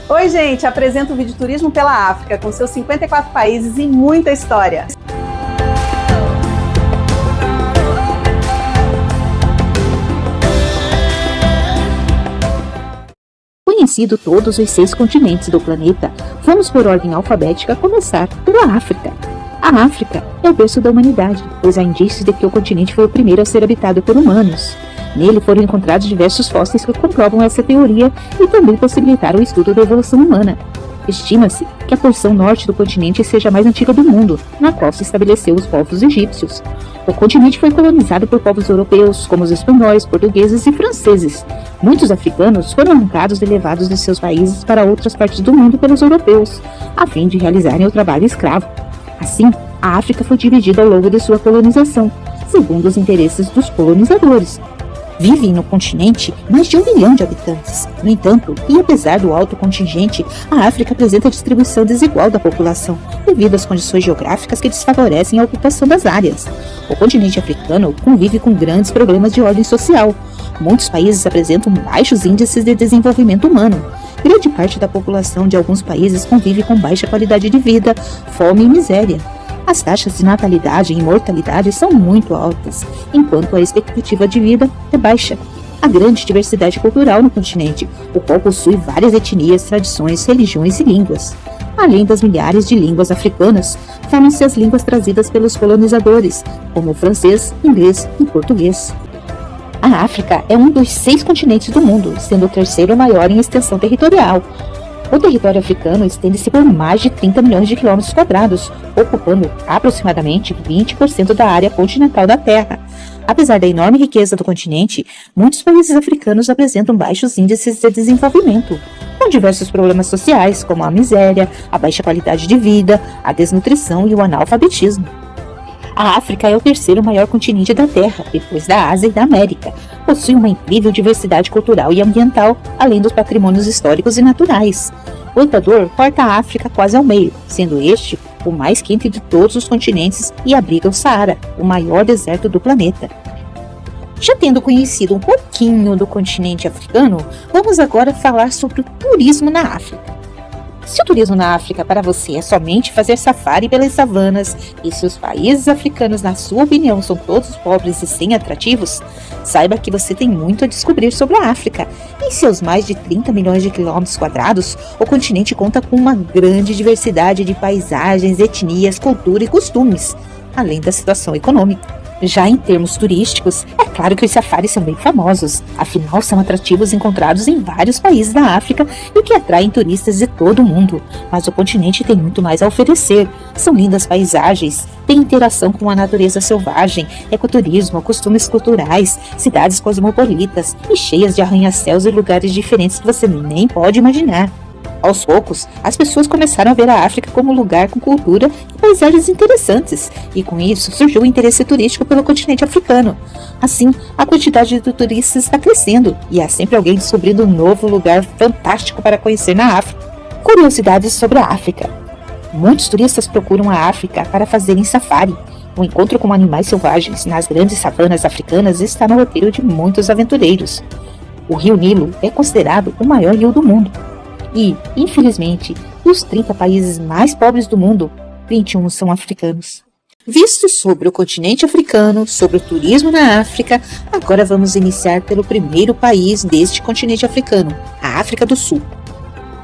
Oi, gente! Apresento o Vídeo Turismo pela África, com seus 54 países e muita história. Conhecido todos os 6 continentes do planeta, vamos por ordem alfabética começar pela África. A África é o berço da humanidade, pois há indícios de que o continente foi o primeiro a ser habitado por humanos. Nele foram encontrados diversos fósseis que comprovam essa teoria e também possibilitaram o estudo da evolução humana. Estima-se que a porção norte do continente seja a mais antiga do mundo, na qual se estabeleceu os povos egípcios. O continente foi colonizado por povos europeus, como os espanhóis, portugueses e franceses. Muitos africanos foram arrancados e levados de seus países para outras partes do mundo pelos europeus, a fim de realizarem o trabalho escravo. Assim, a África foi dividida ao longo de sua colonização, segundo os interesses dos colonizadores. Vivem no continente mais de 1 milhão de habitantes. No entanto, e apesar do alto contingente, a África apresenta distribuição desigual da população, devido às condições geográficas que desfavorecem a ocupação das áreas. O continente africano convive com grandes problemas de ordem social. Muitos países apresentam baixos índices de desenvolvimento humano. Grande parte da população de alguns países convive com baixa qualidade de vida, fome e miséria. As taxas de natalidade e mortalidade são muito altas, enquanto a expectativa de vida é baixa. Há grande diversidade cultural no continente, o qual possui várias etnias, tradições, religiões e línguas. Além das milhares de línguas africanas, falam-se as línguas trazidas pelos colonizadores, como o francês, inglês e português. A África é um dos 6 continentes do mundo, sendo o terceiro maior em extensão territorial. O território africano estende-se por mais de 30 milhões de quilômetros quadrados, ocupando aproximadamente 20% da área continental da Terra. Apesar da enorme riqueza do continente, muitos países africanos apresentam baixos índices de desenvolvimento, com diversos problemas sociais, como a miséria, a baixa qualidade de vida, a desnutrição e o analfabetismo. A África é o terceiro maior continente da Terra, depois da Ásia e da América. Possui uma incrível diversidade cultural e ambiental, além dos patrimônios históricos e naturais. O Equador corta a África quase ao meio, sendo este o mais quente de todos os continentes e abriga o Saara, o maior deserto do planeta. Já tendo conhecido um pouquinho do continente africano, vamos agora falar sobre o turismo na África. Se o turismo na África para você é somente fazer safari pelas savanas e se os países africanos, na sua opinião, são todos pobres e sem atrativos, saiba que você tem muito a descobrir sobre a África. Em seus mais de 30 milhões de quilômetros quadrados, o continente conta com uma grande diversidade de paisagens, etnias, cultura e costumes, além da situação econômica. Já em termos turísticos, é claro que os safaris são bem famosos, afinal são atrativos encontrados em vários países da África e que atraem turistas de todo o mundo. Mas o continente tem muito mais a oferecer. São lindas paisagens, tem interação com a natureza selvagem, ecoturismo, costumes culturais, cidades cosmopolitas e cheias de arranha-céus e lugares diferentes que você nem pode imaginar. Aos poucos, as pessoas começaram a ver a África como um lugar com cultura e paisagens interessantes, e com isso surgiu o interesse turístico pelo continente africano. Assim, a quantidade de turistas está crescendo, e há sempre alguém descobrindo um novo lugar fantástico para conhecer na África. Curiosidades sobre a África. Muitos turistas procuram a África para fazerem safari. O encontro com animais selvagens nas grandes savanas africanas está no roteiro de muitos aventureiros. O rio Nilo é considerado o maior rio do mundo. E, infelizmente, dos 30 países mais pobres do mundo, 21 são africanos. Visto sobre o continente africano, sobre o turismo na África, agora vamos iniciar pelo primeiro país deste continente africano, a África do Sul.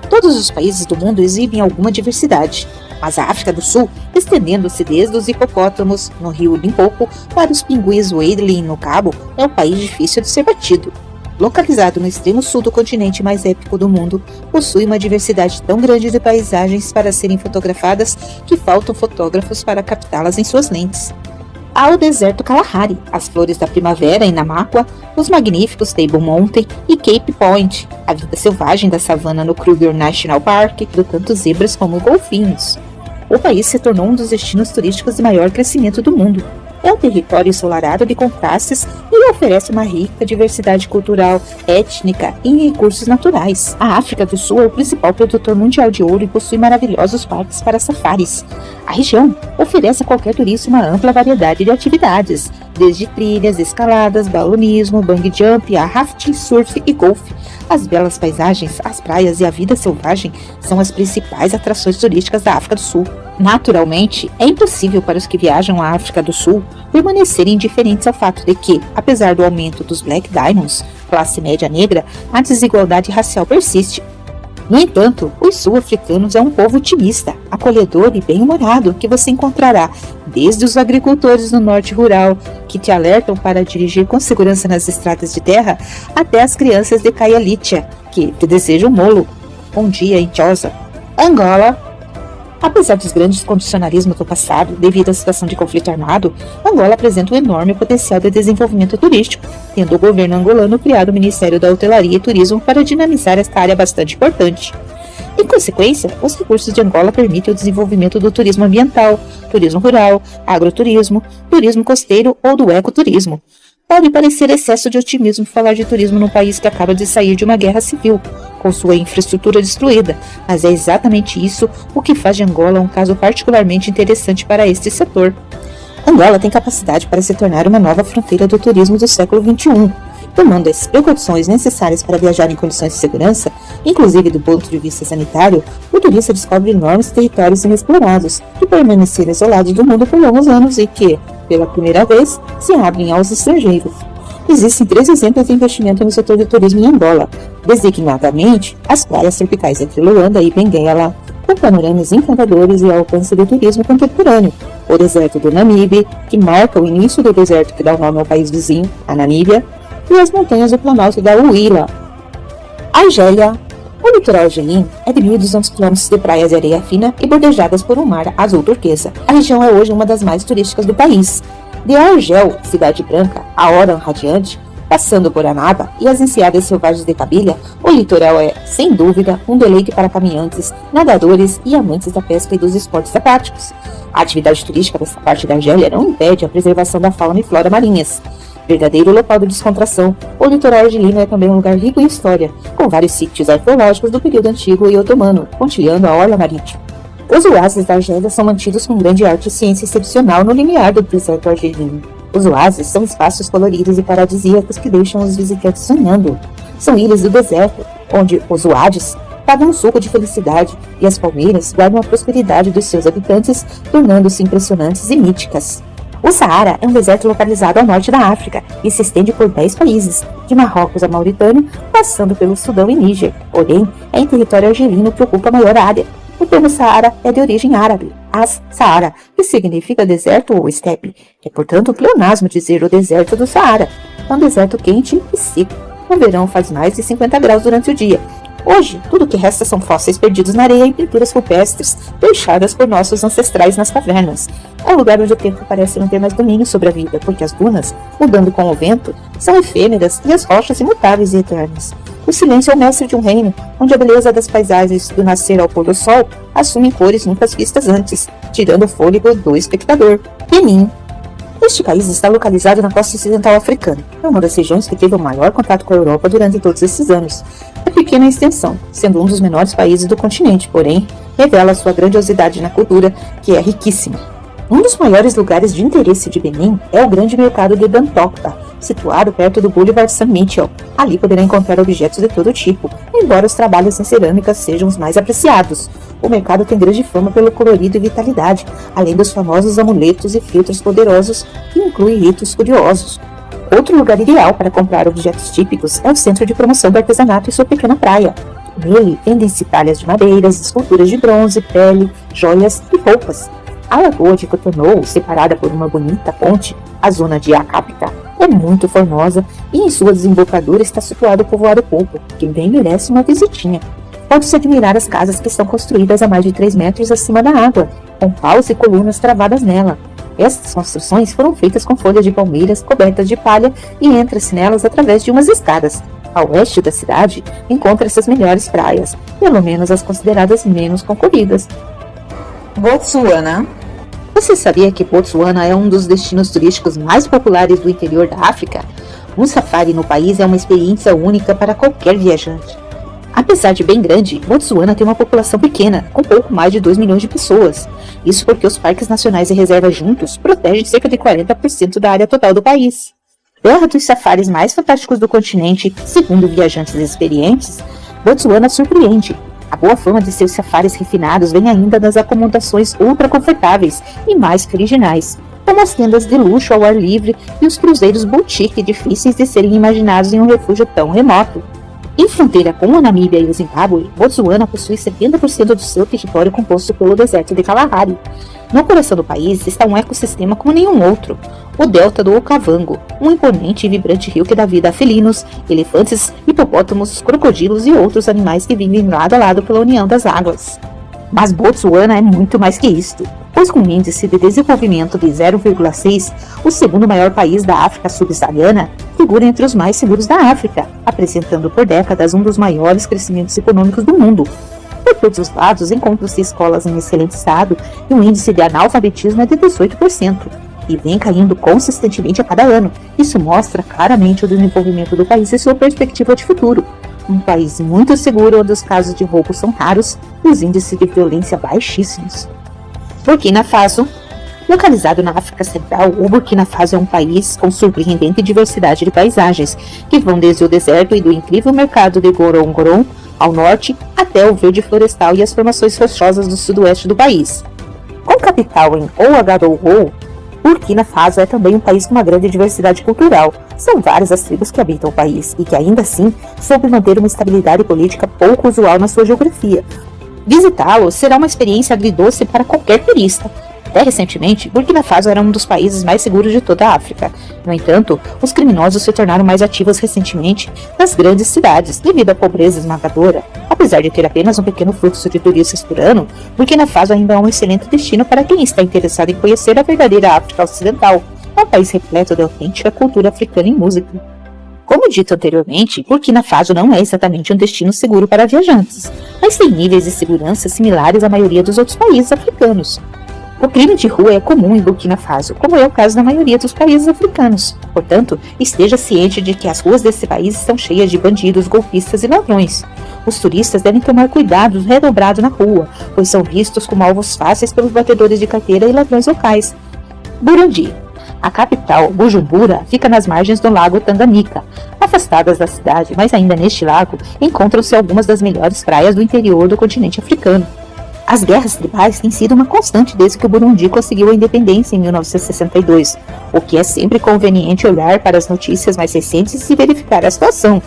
Todos os países do mundo exibem alguma diversidade, mas a África do Sul, estendendo-se desde os hipopótamos, no rio Limpopo, para os pinguins Wadley no Cabo, é um país difícil de ser batido. Localizado no extremo sul do continente mais épico do mundo, possui uma diversidade tão grande de paisagens para serem fotografadas que faltam fotógrafos para captá-las em suas lentes. Há o deserto Kalahari, as flores da primavera em Namakwa, os magníficos Table Mountain e Cape Point, a vida selvagem da savana no Kruger National Park, do tanto zebras como golfinhos. O país se tornou um dos destinos turísticos de maior crescimento do mundo. é um território ensolarado de contrastes e oferece uma rica diversidade cultural, étnica e em recursos naturais. A África do Sul é o principal produtor mundial de ouro e possui maravilhosos parques para safaris. A região oferece a qualquer turista uma ampla variedade de atividades, desde trilhas, escaladas, balonismo, bungee jump, a rafting, surf e golfe. As belas paisagens, as praias e a vida selvagem são as principais atrações turísticas da África do Sul. Naturalmente, é impossível para os que viajam à África do Sul permanecerem indiferentes ao fato de que, apesar do aumento dos Black Diamonds, classe média negra, a desigualdade racial persiste. No entanto, os sul-africanos é um povo otimista, acolhedor e bem-humorado que você encontrará desde os agricultores no norte rural, que te alertam para dirigir com segurança nas estradas de terra, até as crianças de Khayelitsha, que te desejam molo. Bom dia em Xhosa. Angola. Apesar dos grandes condicionalismos do passado, devido à situação de conflito armado, Angola apresenta um enorme potencial de desenvolvimento turístico, tendo o governo angolano criado o Ministério da Hotelaria e Turismo para dinamizar esta área bastante importante. Em consequência, os recursos de Angola permitem o desenvolvimento do turismo ambiental, turismo rural, agroturismo, turismo costeiro ou do ecoturismo. Pode parecer excesso de otimismo falar de turismo num país que acaba de sair de uma guerra civil, com sua infraestrutura destruída, mas é exatamente isso o que faz de Angola um caso particularmente interessante para este setor. Angola tem capacidade para se tornar uma nova fronteira do turismo do século XXI, tomando as precauções necessárias para viajar em condições de segurança, inclusive do ponto de vista sanitário. O turista descobre enormes territórios inexplorados, que permaneceram isolados do mundo por longos anos e que, pela primeira vez, se abrem aos estrangeiros. Existem 3 exemplos de investimento no setor de turismo em Angola, designadamente as praias tropicais entre Luanda e Benguela, com panoramas encantadores e alcance do turismo contemporâneo, o deserto do Namibe, que marca o início do deserto que dá o nome ao país vizinho, a Namíbia, e as montanhas do Planalto da Huila. Argélia. O litoral argelino é de 1.200 km de praias de areia fina e bordejadas por um mar azul turquesa. A região é hoje uma das mais turísticas do país. De Argel, Cidade Branca, a Oran Radiante, passando por Annaba e as enseadas selvagens de Kabylia, o litoral é, sem dúvida, um deleite para caminhantes, nadadores e amantes da pesca e dos esportes aquáticos. A atividade turística dessa parte da Argélia não impede a preservação da fauna e flora marinhas. Verdadeiro local de descontração, o litoral argelino é também um lugar rico em história, com vários sítios arqueológicos do período antigo e otomano, pontilhando a orla marítima. Os oásis da Argélia são mantidos com grande arte e ciência excepcional no limiar do deserto argelino. Os oásis são espaços coloridos e paradisíacos que deixam os visitantes sonhando. São ilhas do deserto, onde os oásis pagam um suco de felicidade e as palmeiras guardam a prosperidade dos seus habitantes, tornando-se impressionantes e míticas. O Saara é um deserto localizado ao norte da África e se estende por 10 países, de Marrocos a Mauritânia, passando pelo Sudão e Níger. Porém, é em território argelino que ocupa a maior área. O termo Saara é de origem árabe, As-Saara, que significa deserto ou estepe. É, portanto, um pleonasmo dizer o deserto do Saara. É um deserto quente e seco. No verão faz mais de 50 graus durante o dia. Hoje, tudo o que resta são fósseis perdidos na areia e pinturas rupestres deixadas por nossos ancestrais nas cavernas. É um lugar onde o tempo parece não ter mais domínio sobre a vida, porque as dunas, mudando com o vento, são efêmeras e as rochas imutáveis e eternas. O silêncio é o mestre de um reino, onde a beleza das paisagens do nascer ao pôr do sol assume cores nunca vistas antes, tirando o fôlego do espectador. Benin. Este país está localizado na costa ocidental africana. É uma das regiões que teve o maior contato com a Europa durante todos esses anos. É pequena em extensão, sendo um dos menores países do continente, porém, revela sua grandiosidade na cultura, que é riquíssima. Um dos maiores lugares de interesse de Benin é o grande mercado de Dantokta, situado perto do Boulevard Saint-Michel. Ali poderá encontrar objetos de todo tipo, embora os trabalhos em cerâmica sejam os mais apreciados. O mercado tem grande fama pelo colorido e vitalidade, além dos famosos amuletos e filtros poderosos, que incluem ritos curiosos. Outro lugar ideal para comprar objetos típicos é o Centro de Promoção do Artesanato e sua pequena praia. Nele vendem-se talhas de madeiras, esculturas de bronze, pele, joias e roupas. A Lagoa de Cotonou, separada por uma bonita ponte, a zona de Acapita, é muito formosa e em sua desembocadura está situado o povoado Pouco, que bem merece uma visitinha. Pode-se admirar as casas que estão construídas a mais de 3 metros acima da água, com paus e colunas travadas nela. Estas construções foram feitas com folhas de palmeiras cobertas de palha e entra-se nelas através de umas escadas. Ao oeste da cidade, encontra-se as melhores praias, pelo menos as consideradas menos concorridas. Botsuana. Você sabia que Botsuana é um dos destinos turísticos mais populares do interior da África? Um safari no país é uma experiência única para qualquer viajante. Apesar de bem grande, Botsuana tem uma população pequena, com pouco mais de 2 milhões de pessoas. Isso porque os parques nacionais e reservas juntos protegem cerca de 40% da área total do país. Terra dos safaris mais fantásticos do continente, segundo viajantes experientes, Botsuana surpreende. A boa fama de seus safaris refinados vem ainda das acomodações ultra confortáveis e mais que originais, como as tendas de luxo ao ar livre e os cruzeiros boutique difíceis de serem imaginados em um refúgio tão remoto. Em fronteira com a Namíbia e o Zimbábue, Botsuana possui 70% do seu território composto pelo deserto de Kalahari. No coração do país está um ecossistema como nenhum outro, o Delta do Okavango, um imponente e vibrante rio que dá vida a felinos, elefantes, hipopótamos, crocodilos e outros animais que vivem lado a lado pela união das águas. Mas Botsuana é muito mais que isto, pois com um índice de desenvolvimento de 0,6, o segundo maior país da África subsaariana figura entre os mais seguros da África, apresentando por décadas um dos maiores crescimentos econômicos do mundo. Por todos os lados encontram-se escolas em excelente estado e o índice de analfabetismo é de 18%, e vem caindo consistentemente a cada ano. Isso mostra claramente o desenvolvimento do país e sua perspectiva de futuro. Um país muito seguro onde os casos de roubo são raros e os índices de violência baixíssimos. Burkina Faso. Localizado na África Central, o Burkina Faso é um país com surpreendente diversidade de paisagens, que vão desde o deserto e do incrível mercado de Gorongoron ao norte, até o verde florestal e as formações rochosas do sudoeste do país. Com capital em Ouagadougou, Burkina Faso é também um país com uma grande diversidade cultural. São várias as tribos que habitam o país e que ainda assim soube manter uma estabilidade política pouco usual na sua geografia. Visitá-lo será uma experiência agridoce para qualquer turista. Até recentemente, Burkina Faso era um dos países mais seguros de toda a África. No entanto, os criminosos se tornaram mais ativos recentemente nas grandes cidades, devido à pobreza esmagadora. Apesar de ter apenas um pequeno fluxo de turistas por ano, Burkina Faso ainda é um excelente destino para quem está interessado em conhecer a verdadeira África Ocidental. É um país repleto de autêntica cultura africana e música. Como dito anteriormente, Burkina Faso não é exatamente um destino seguro para viajantes, mas tem níveis de segurança similares à maioria dos outros países africanos. O crime de rua é comum em Burkina Faso, como é o caso da maioria dos países africanos. Portanto, esteja ciente de que as ruas desse país estão cheias de bandidos, golpistas e ladrões. Os turistas devem tomar cuidado redobrado na rua, pois são vistos como alvos fáceis pelos batedores de carteira e ladrões locais. Burundi. A capital, Bujumbura, fica nas margens do lago Tanganyika. Afastadas da cidade, mas ainda neste lago, encontram-se algumas das melhores praias do interior do continente africano. As guerras tribais têm sido uma constante desde que o Burundi conseguiu a independência em 1962, o que é sempre conveniente olhar para as notícias mais recentes e verificar a situação,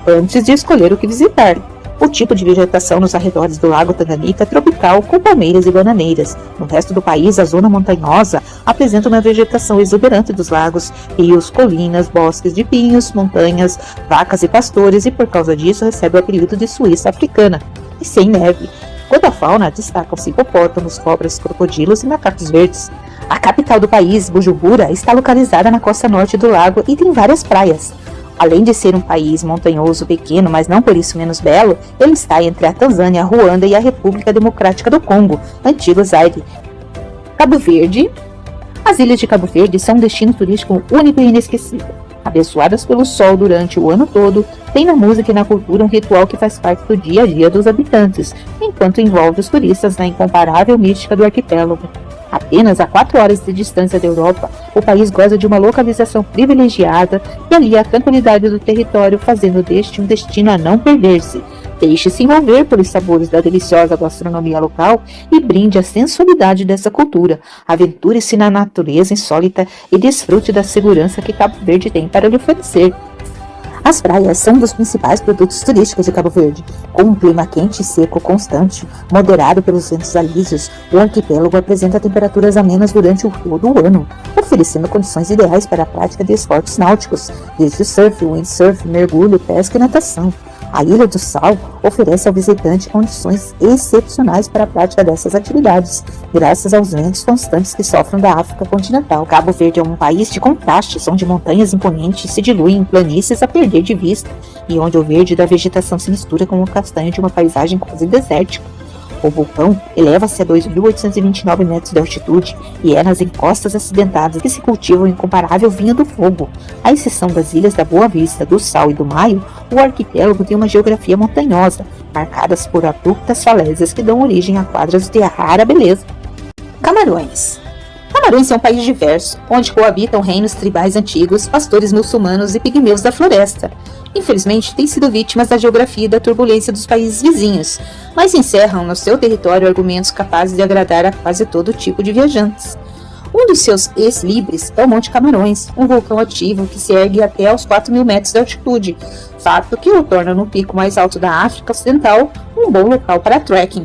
antes de escolher o que visitar. O tipo de vegetação nos arredores do lago Tanganyika é tropical, com palmeiras e bananeiras. No resto do país, a zona montanhosa apresenta uma vegetação exuberante dos lagos, rios, colinas, bosques de pinhos, montanhas, vacas e pastores, e por causa disso recebe o apelido de Suíça africana, e sem neve. Quanto à fauna, destacam-se hipopótamos, cobras, crocodilos e macacos verdes. A capital do país, Bujumbura, está localizada na costa norte do lago e tem várias praias. Além de ser um país montanhoso pequeno, mas não por isso menos belo, ele está entre a Tanzânia, Ruanda e a República Democrática do Congo, antigo Zaire. Cabo Verde. As ilhas de Cabo Verde são um destino turístico único e inesquecível. Abençoadas pelo sol durante o ano todo, tem na música e na cultura um ritual que faz parte do dia a dia dos habitantes, enquanto envolve os turistas na incomparável mística do arquipélago. Apenas a 4 horas de distância da Europa, o país goza de uma localização privilegiada e alia a tranquilidade do território, fazendo deste um destino a não perder-se. Deixe-se envolver pelos sabores da deliciosa gastronomia local e brinde a sensualidade dessa cultura. Aventure-se na natureza insólita e desfrute da segurança que Cabo Verde tem para lhe oferecer. As praias são um dos principais produtos turísticos de Cabo Verde. Com um clima quente e seco constante, moderado pelos ventos alísios, o arquipélago apresenta temperaturas amenas durante todo o ano, oferecendo condições ideais para a prática de esportes náuticos, desde surf, windsurf, mergulho, pesca e natação. A Ilha do Sal oferece ao visitante condições excepcionais para a prática dessas atividades, graças aos ventos constantes que sofrem da África continental. Cabo Verde é um país de contrastes, onde montanhas imponentes se diluem em planícies a perder de vista, e onde o verde da vegetação se mistura com o castanho de uma paisagem quase desértica. O vulcão eleva-se a 2.829 metros de altitude e é nas encostas acidentadas que se cultiva o incomparável vinho do fogo. À exceção das ilhas da Boa Vista, do Sal e do Maio, o arquipélago tem uma geografia montanhosa, marcadas por abruptas falésias que dão origem a quadras de rara beleza. Camarões. Camarões é um país diverso, onde coabitam reinos tribais antigos, pastores muçulmanos e pigmeus da floresta. Infelizmente, têm sido vítimas da geografia e da turbulência dos países vizinhos, mas encerram no seu território argumentos capazes de agradar a quase todo tipo de viajantes. Um dos seus ex-libris é o Monte Camarões, um vulcão ativo que se ergue até aos 4.000 metros de altitude, fato que o torna no pico mais alto da África Ocidental um bom local para trekking.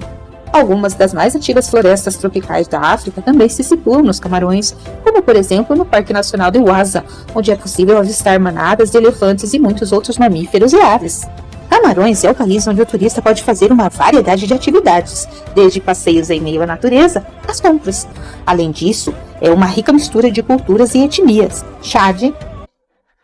Algumas das mais antigas florestas tropicais da África também se situam nos Camarões, como por exemplo no Parque Nacional de Waza, onde é possível avistar manadas de elefantes e muitos outros mamíferos e aves. Camarões é o país onde o turista pode fazer uma variedade de atividades, desde passeios em meio à natureza às compras. Além disso, é uma rica mistura de culturas e etnias. Chad.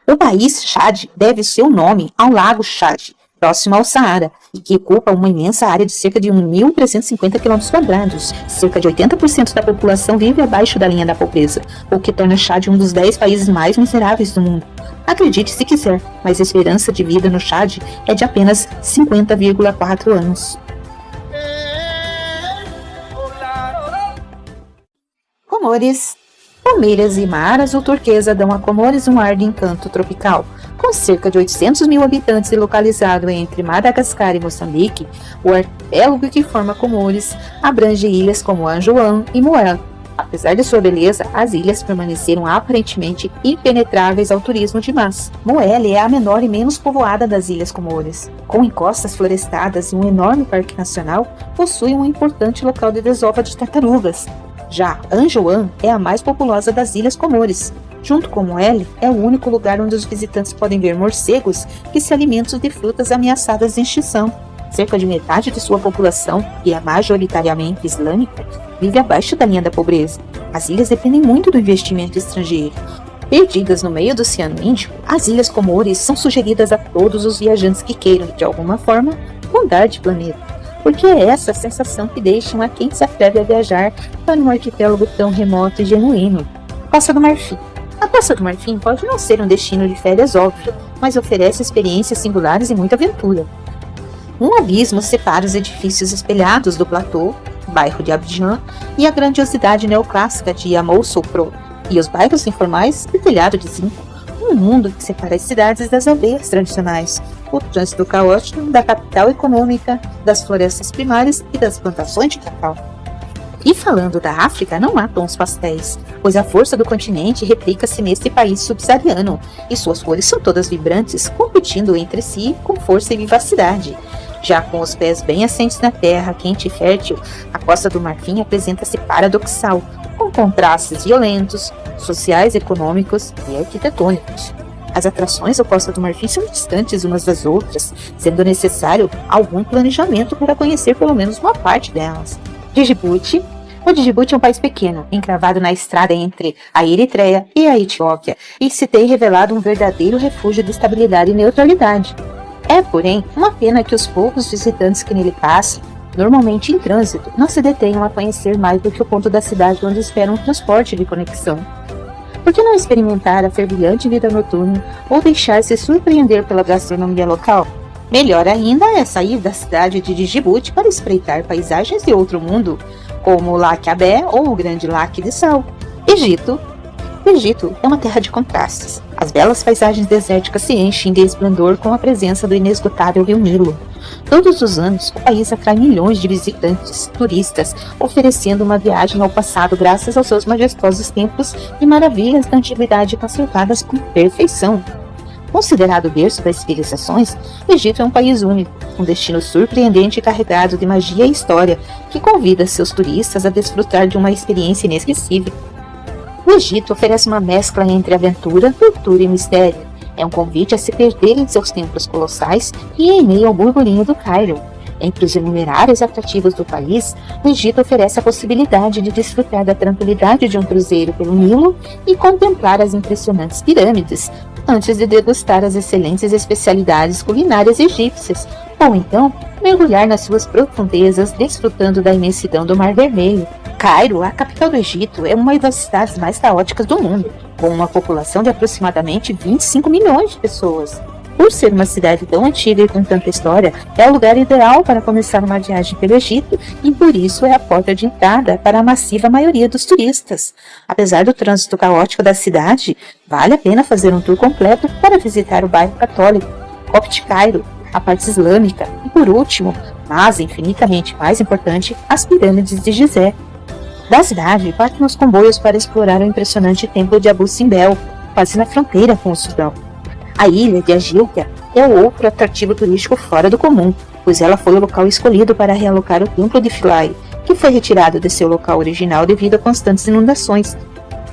O país Chad deve seu nome ao lago Chad, próximo ao Saara, e que ocupa uma imensa área de cerca de 1.350 km². Cerca de 80% da população vive abaixo da linha da pobreza, o que torna Chad um dos 10 países mais miseráveis do mundo. Acredite se quiser, mas a esperança de vida no Chad é de apenas 50,4 anos. Comores. Palmeiras e mar azul turquesa dão a Comores um ar de encanto tropical. Com cerca de 800 mil habitantes e localizado entre Madagascar e Moçambique, o arquipélago que forma Comores abrange ilhas como Anjouan e Moel. Apesar de sua beleza, as ilhas permaneceram aparentemente impenetráveis ao turismo de massa. Moelle é a menor e menos povoada das ilhas Comores. Com encostas florestadas e um enorme parque nacional, possui um importante local de desova de tartarugas. Já Anjouan é a mais populosa das ilhas Comores. Junto com Moelle, é o único lugar onde os visitantes podem ver morcegos que se alimentam de frutas ameaçadas de extinção. Cerca de metade de sua população, que é majoritariamente islâmica, vive abaixo da linha da pobreza. As ilhas dependem muito do investimento estrangeiro. Perdidas no meio do Oceano Índico, as ilhas Comores são sugeridas a todos os viajantes que queiram, de alguma forma, mudar de planeta. Porque é essa a sensação que deixam a quem se atreve a viajar para um arquipélago tão remoto e genuíno. Costa do Marfim. A Costa do Marfim pode não ser um destino de férias óbvio, mas oferece experiências singulares e muita aventura. Um abismo separa os edifícios espelhados do platô, bairro de Abidjan, e a grandiosidade neoclássica de Yamoussoukro, e os bairros informais e telhado de zinco. Um mundo que separa as cidades das aldeias tradicionais, o trânsito caótico da capital econômica, das florestas primárias e das plantações de cacau. E falando da África, não há tons pastéis, pois a força do continente replica-se neste país subsaariano, e suas cores são todas vibrantes, competindo entre si com força e vivacidade. Já com os pés bem assentes na terra, quente e fértil, a Costa do Marfim apresenta-se paradoxal, com contrastes violentos, sociais, econômicos e arquitetônicos. As atrações da Costa do Marfim são distantes umas das outras, sendo necessário algum planejamento para conhecer pelo menos uma parte delas. Djibouti. O Djibouti é um país pequeno, encravado na estrada entre a Eritreia e a Etiópia, e se tem revelado um verdadeiro refúgio de estabilidade e neutralidade. É, porém, uma pena que os poucos visitantes que nele passam, normalmente em trânsito, não se detenham a conhecer mais do que o ponto da cidade onde esperam um transporte de conexão. Por que não experimentar a fervilhante vida noturna ou deixar-se surpreender pela gastronomia local? Melhor ainda é sair da cidade de Djibouti para espreitar paisagens de outro mundo, como o Lac Abé ou o Grande Lac de Sal. Egito. O Egito é uma terra de contrastes. As belas paisagens desérticas se enchem de esplendor com a presença do inesgotável rio Nilo. Todos os anos, o país atrai milhões de visitantes, turistas, oferecendo uma viagem ao passado graças aos seus majestosos templos e maravilhas da antiguidade conservadas com perfeição. Considerado o berço das civilizações, o Egito é um país único, um destino surpreendente e carregado de magia e história, que convida seus turistas a desfrutar de uma experiência inesquecível. O Egito oferece uma mescla entre aventura, cultura e mistério. É um convite a se perder em seus templos colossais e em meio ao burburinho do Cairo. Entre os inumeráveis atrativos do país, o Egito oferece a possibilidade de desfrutar da tranquilidade de um cruzeiro pelo Nilo e contemplar as impressionantes pirâmides, antes de degustar as excelentes especialidades culinárias egípcias, Ou então, mergulhar nas suas profundezas, desfrutando da imensidão do Mar Vermelho. Cairo, a capital do Egito, é uma das cidades mais caóticas do mundo, com uma população de aproximadamente 25 milhões de pessoas. Por ser uma cidade tão antiga e com tanta história, é o lugar ideal para começar uma viagem pelo Egito e por isso é a porta de entrada para a massiva maioria dos turistas. Apesar do trânsito caótico da cidade, vale a pena fazer um tour completo para visitar o bairro católico, Copte Cairo, a parte islâmica e, por último, mas infinitamente mais importante, as pirâmides de Gizé. Da cidade, partem os comboios para explorar o impressionante templo de Abu Simbel, quase na fronteira com o Sudão. A ilha de Agilkia é outro atrativo turístico fora do comum, pois ela foi o local escolhido para realocar o templo de Philae, que foi retirado de seu local original devido a constantes inundações.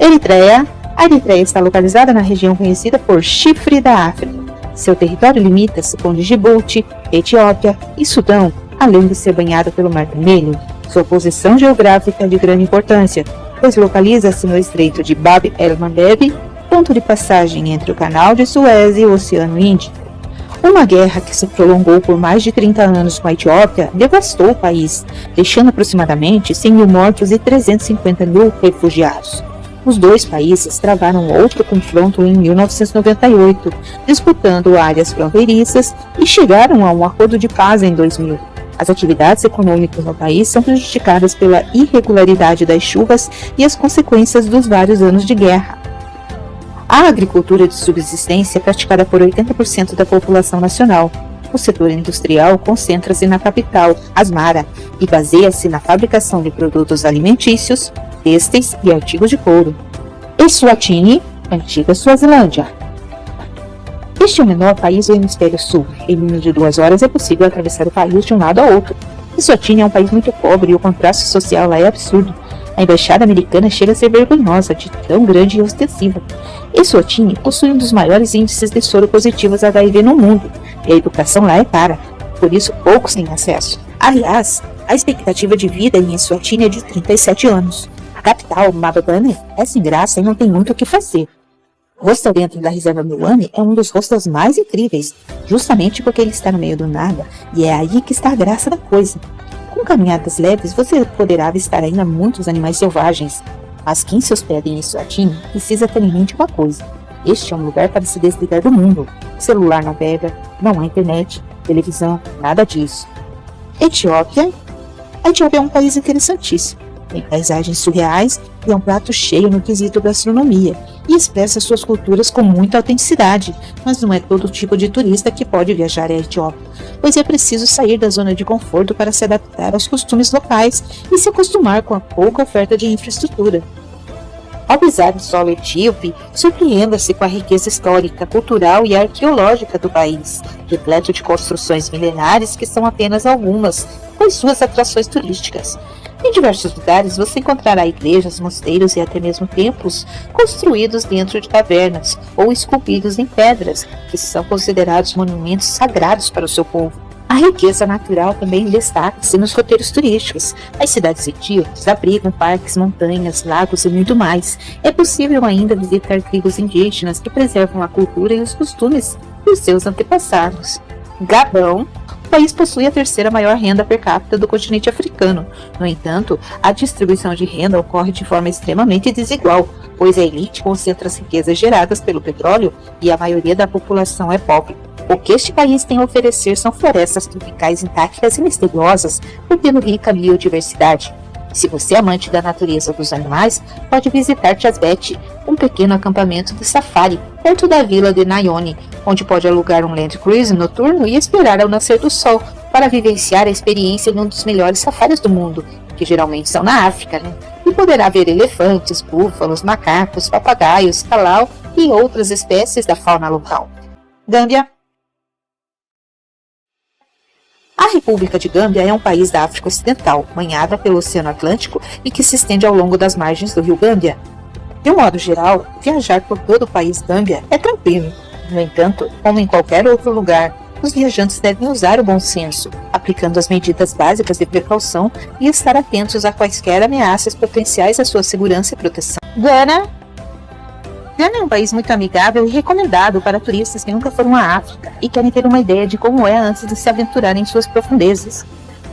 Eritreia. A Eritreia está localizada na região conhecida por Chifre da África. Seu território limita-se com Djibouti, Etiópia e Sudão, além de ser banhado pelo Mar Vermelho. Sua posição geográfica é de grande importância, pois localiza-se no Estreito de Bab el-Mandeb, ponto de passagem entre o Canal de Suez e o Oceano Índico. Uma guerra que se prolongou por mais de 30 anos com a Etiópia devastou o país, deixando aproximadamente 100 mil mortos e 350 mil refugiados. Os dois países travaram outro confronto em 1998, disputando áreas fronteiriças e chegaram a um acordo de paz em 2000. As atividades econômicas no país são prejudicadas pela irregularidade das chuvas e as consequências dos vários anos de guerra. A agricultura de subsistência é praticada por 80% da população nacional. O setor industrial concentra-se na capital, Asmara, e baseia-se na fabricação de produtos alimentícios, têxteis e artigos de couro. Eswatini, antiga Suazilândia. Este é o menor país do hemisfério sul. Em menos de 2 horas é possível atravessar o país de um lado ao outro. Eswatini é um país muito pobre e o contraste social lá é absurdo. A embaixada americana chega a ser vergonhosa de tão grande e ostensiva. Eswatini possui um dos maiores índices de soro positivos HIV no mundo, e a educação lá é cara, por isso poucos têm acesso. Aliás, a expectativa de vida em Eswatini é de 37 anos. A capital, Mbabane, é sem graça e não tem muito o que fazer. O hostel dentro da reserva Milane é um dos hostels mais incríveis, justamente porque ele está no meio do nada, e é aí que está a graça da coisa. Com caminhadas leves, você poderá avistar ainda muitos animais selvagens, mas quem se hospeda em Eswatini precisa ter em mente uma coisa: este é um lugar para se desligar do mundo. O celular navega, não há internet, televisão, nada disso. Etiópia. A Etiópia é um país interessantíssimo. Tem paisagens surreais e é um prato cheio no quesito gastronomia, e expressa suas culturas com muita autenticidade, mas não é todo tipo de turista que pode viajar à Etiópia, pois é preciso sair da zona de conforto para se adaptar aos costumes locais e se acostumar com a pouca oferta de infraestrutura. Ao pisar no solo etíope, surpreenda-se com a riqueza histórica, cultural e arqueológica do país, repleto de construções milenares que são apenas algumas das suas atrações turísticas. Em diversos lugares você encontrará igrejas, mosteiros e até mesmo templos construídos dentro de cavernas ou esculpidos em pedras, que são considerados monumentos sagrados para o seu povo. A riqueza natural também destaca-se nos roteiros turísticos. As cidades etíopes abrigam parques, montanhas, lagos e muito mais. É possível ainda visitar tribos indígenas que preservam a cultura e os costumes dos seus antepassados. Gabão. O país possui a terceira maior renda per capita do continente africano. No entanto, a distribuição de renda ocorre de forma extremamente desigual, pois a elite concentra as riquezas geradas pelo petróleo e a maioria da população é pobre. O que este país tem a oferecer são florestas tropicais intactas e misteriosas, contendo rica biodiversidade. Se você é amante da natureza dos animais, pode visitar Chasbete, um pequeno acampamento de safari, perto da vila de Nayone, onde pode alugar um Land Cruise noturno e esperar ao nascer do sol, para vivenciar a experiência em um dos melhores safaris do mundo, que geralmente são na África, E poderá ver elefantes, búfalos, macacos, papagaios, calau e outras espécies da fauna local. Gâmbia. A República de Gâmbia é um país da África Ocidental, banhada pelo Oceano Atlântico e que se estende ao longo das margens do rio Gâmbia. De um modo geral, viajar por todo o país Gâmbia é tranquilo. No entanto, como em qualquer outro lugar, os viajantes devem usar o bom senso, aplicando as medidas básicas de precaução e estar atentos a quaisquer ameaças potenciais à sua segurança e proteção. Gana. Gana é um país muito amigável e recomendado para turistas que nunca foram à África e querem ter uma ideia de como é antes de se aventurar em suas profundezas.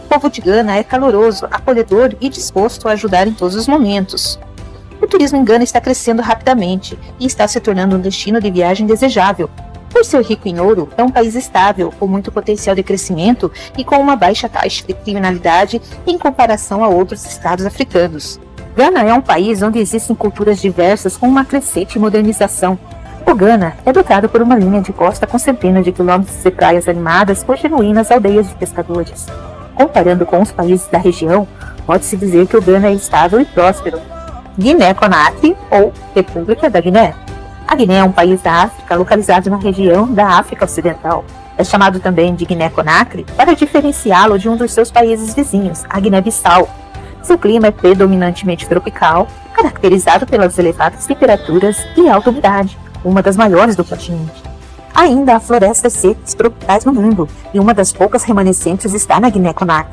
O povo de Gana é caloroso, acolhedor e disposto a ajudar em todos os momentos. O turismo em Gana está crescendo rapidamente e está se tornando um destino de viagem desejável. Por ser rico em ouro, é um país estável, com muito potencial de crescimento e com uma baixa taxa de criminalidade em comparação a outros estados africanos. Gana é um país onde existem culturas diversas com uma crescente modernização. O Gana é dotado por uma linha de costa com centenas de quilômetros de praias animadas por genuínas aldeias de pescadores. Comparando com os países da região, pode-se dizer que o Gana é estável e próspero. Guiné-Conakry, ou República da Guiné. A Guiné é um país da África localizado na região da África Ocidental. É chamado também de Guiné-Conakry para diferenciá-lo de um dos seus países vizinhos, a Guiné-Bissau. Seu clima é predominantemente tropical, caracterizado pelas elevadas temperaturas e alta umidade, uma das maiores do continente. Ainda há florestas secas tropicais no mundo, e uma das poucas remanescentes está na Guiné-Conakry,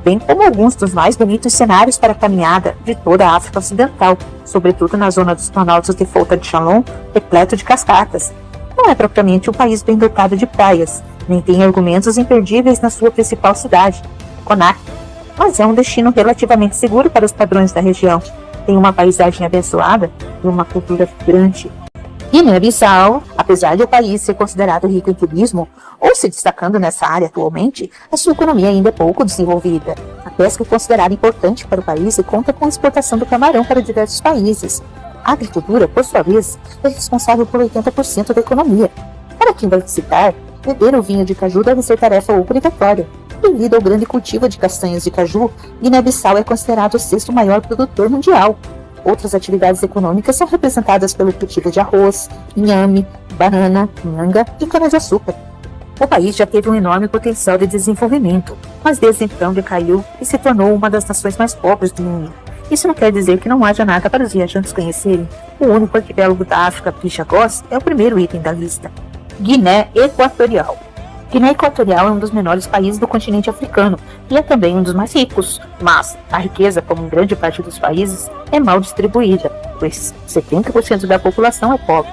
bem como alguns dos mais bonitos cenários para caminhada de toda a África Ocidental, sobretudo na zona dos planaltos de Fouta de Chalon, repleto de cascatas. Não é propriamente um país bem dotado de praias, nem tem argumentos imperdíveis na sua principal cidade, Conakry, mas é um destino relativamente seguro para os padrões da região. Tem uma paisagem abençoada e uma cultura vibrante. Guiné-Bissau, apesar de o país ser considerado rico em turismo, ou se destacando nessa área atualmente, a sua economia ainda é pouco desenvolvida. A pesca é considerada importante para o país e conta com a exportação do camarão para diversos países. A agricultura, por sua vez, é responsável por 80% da economia. Para quem vai visitar, beber o vinho de caju deve ser tarefa obrigatória. Devido ao grande cultivo de castanhas de caju, Guiné-Bissau é considerado o sexto maior produtor mundial. Outras atividades econômicas são representadas pelo cultivo de arroz, inhame, banana, manga e cana-de-açúcar. O país já teve um enorme potencial de desenvolvimento, mas desde então decaiu e se tornou uma das nações mais pobres do mundo. Isso não quer dizer que não haja nada para os viajantes conhecerem. O único arquipélago da África, Chagos, é o primeiro item da lista. Guiné Equatorial. Guiné Equatorial é um dos menores países do continente africano e é também um dos mais ricos, mas a riqueza, como em grande parte dos países, é mal distribuída, pois 70% da população é pobre.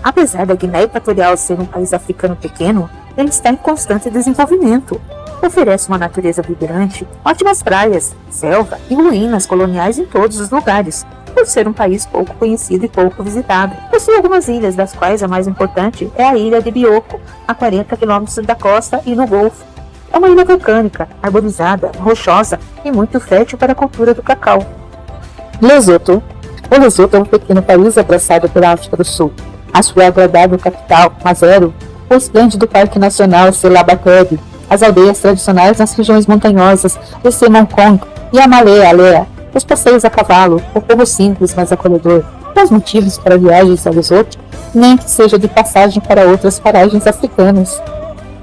Apesar da Guiné Equatorial ser um país africano pequeno, ele está em constante desenvolvimento. Oferece uma natureza vibrante, ótimas praias, selva e ruínas coloniais em todos os lugares, por ser um país pouco conhecido e pouco visitado. Possui algumas ilhas, das quais a mais importante é a ilha de Bioko, a 40 km da costa e no Golfo. É uma ilha vulcânica, arborizada, rochosa e muito fértil para a cultura do cacau. Lesoto. O Lesoto é um pequeno país abraçado pela África do Sul. A sua agradável capital, Mazero, o esplêndido Parque Nacional Selabatebe, as aldeias tradicionais nas regiões montanhosas de Semonkong e Amale-Alea, os passeios a cavalo, o povo simples mas acolhedor, os motivos para viagens a Lesoto, nem que seja de passagem para outras paragens africanas.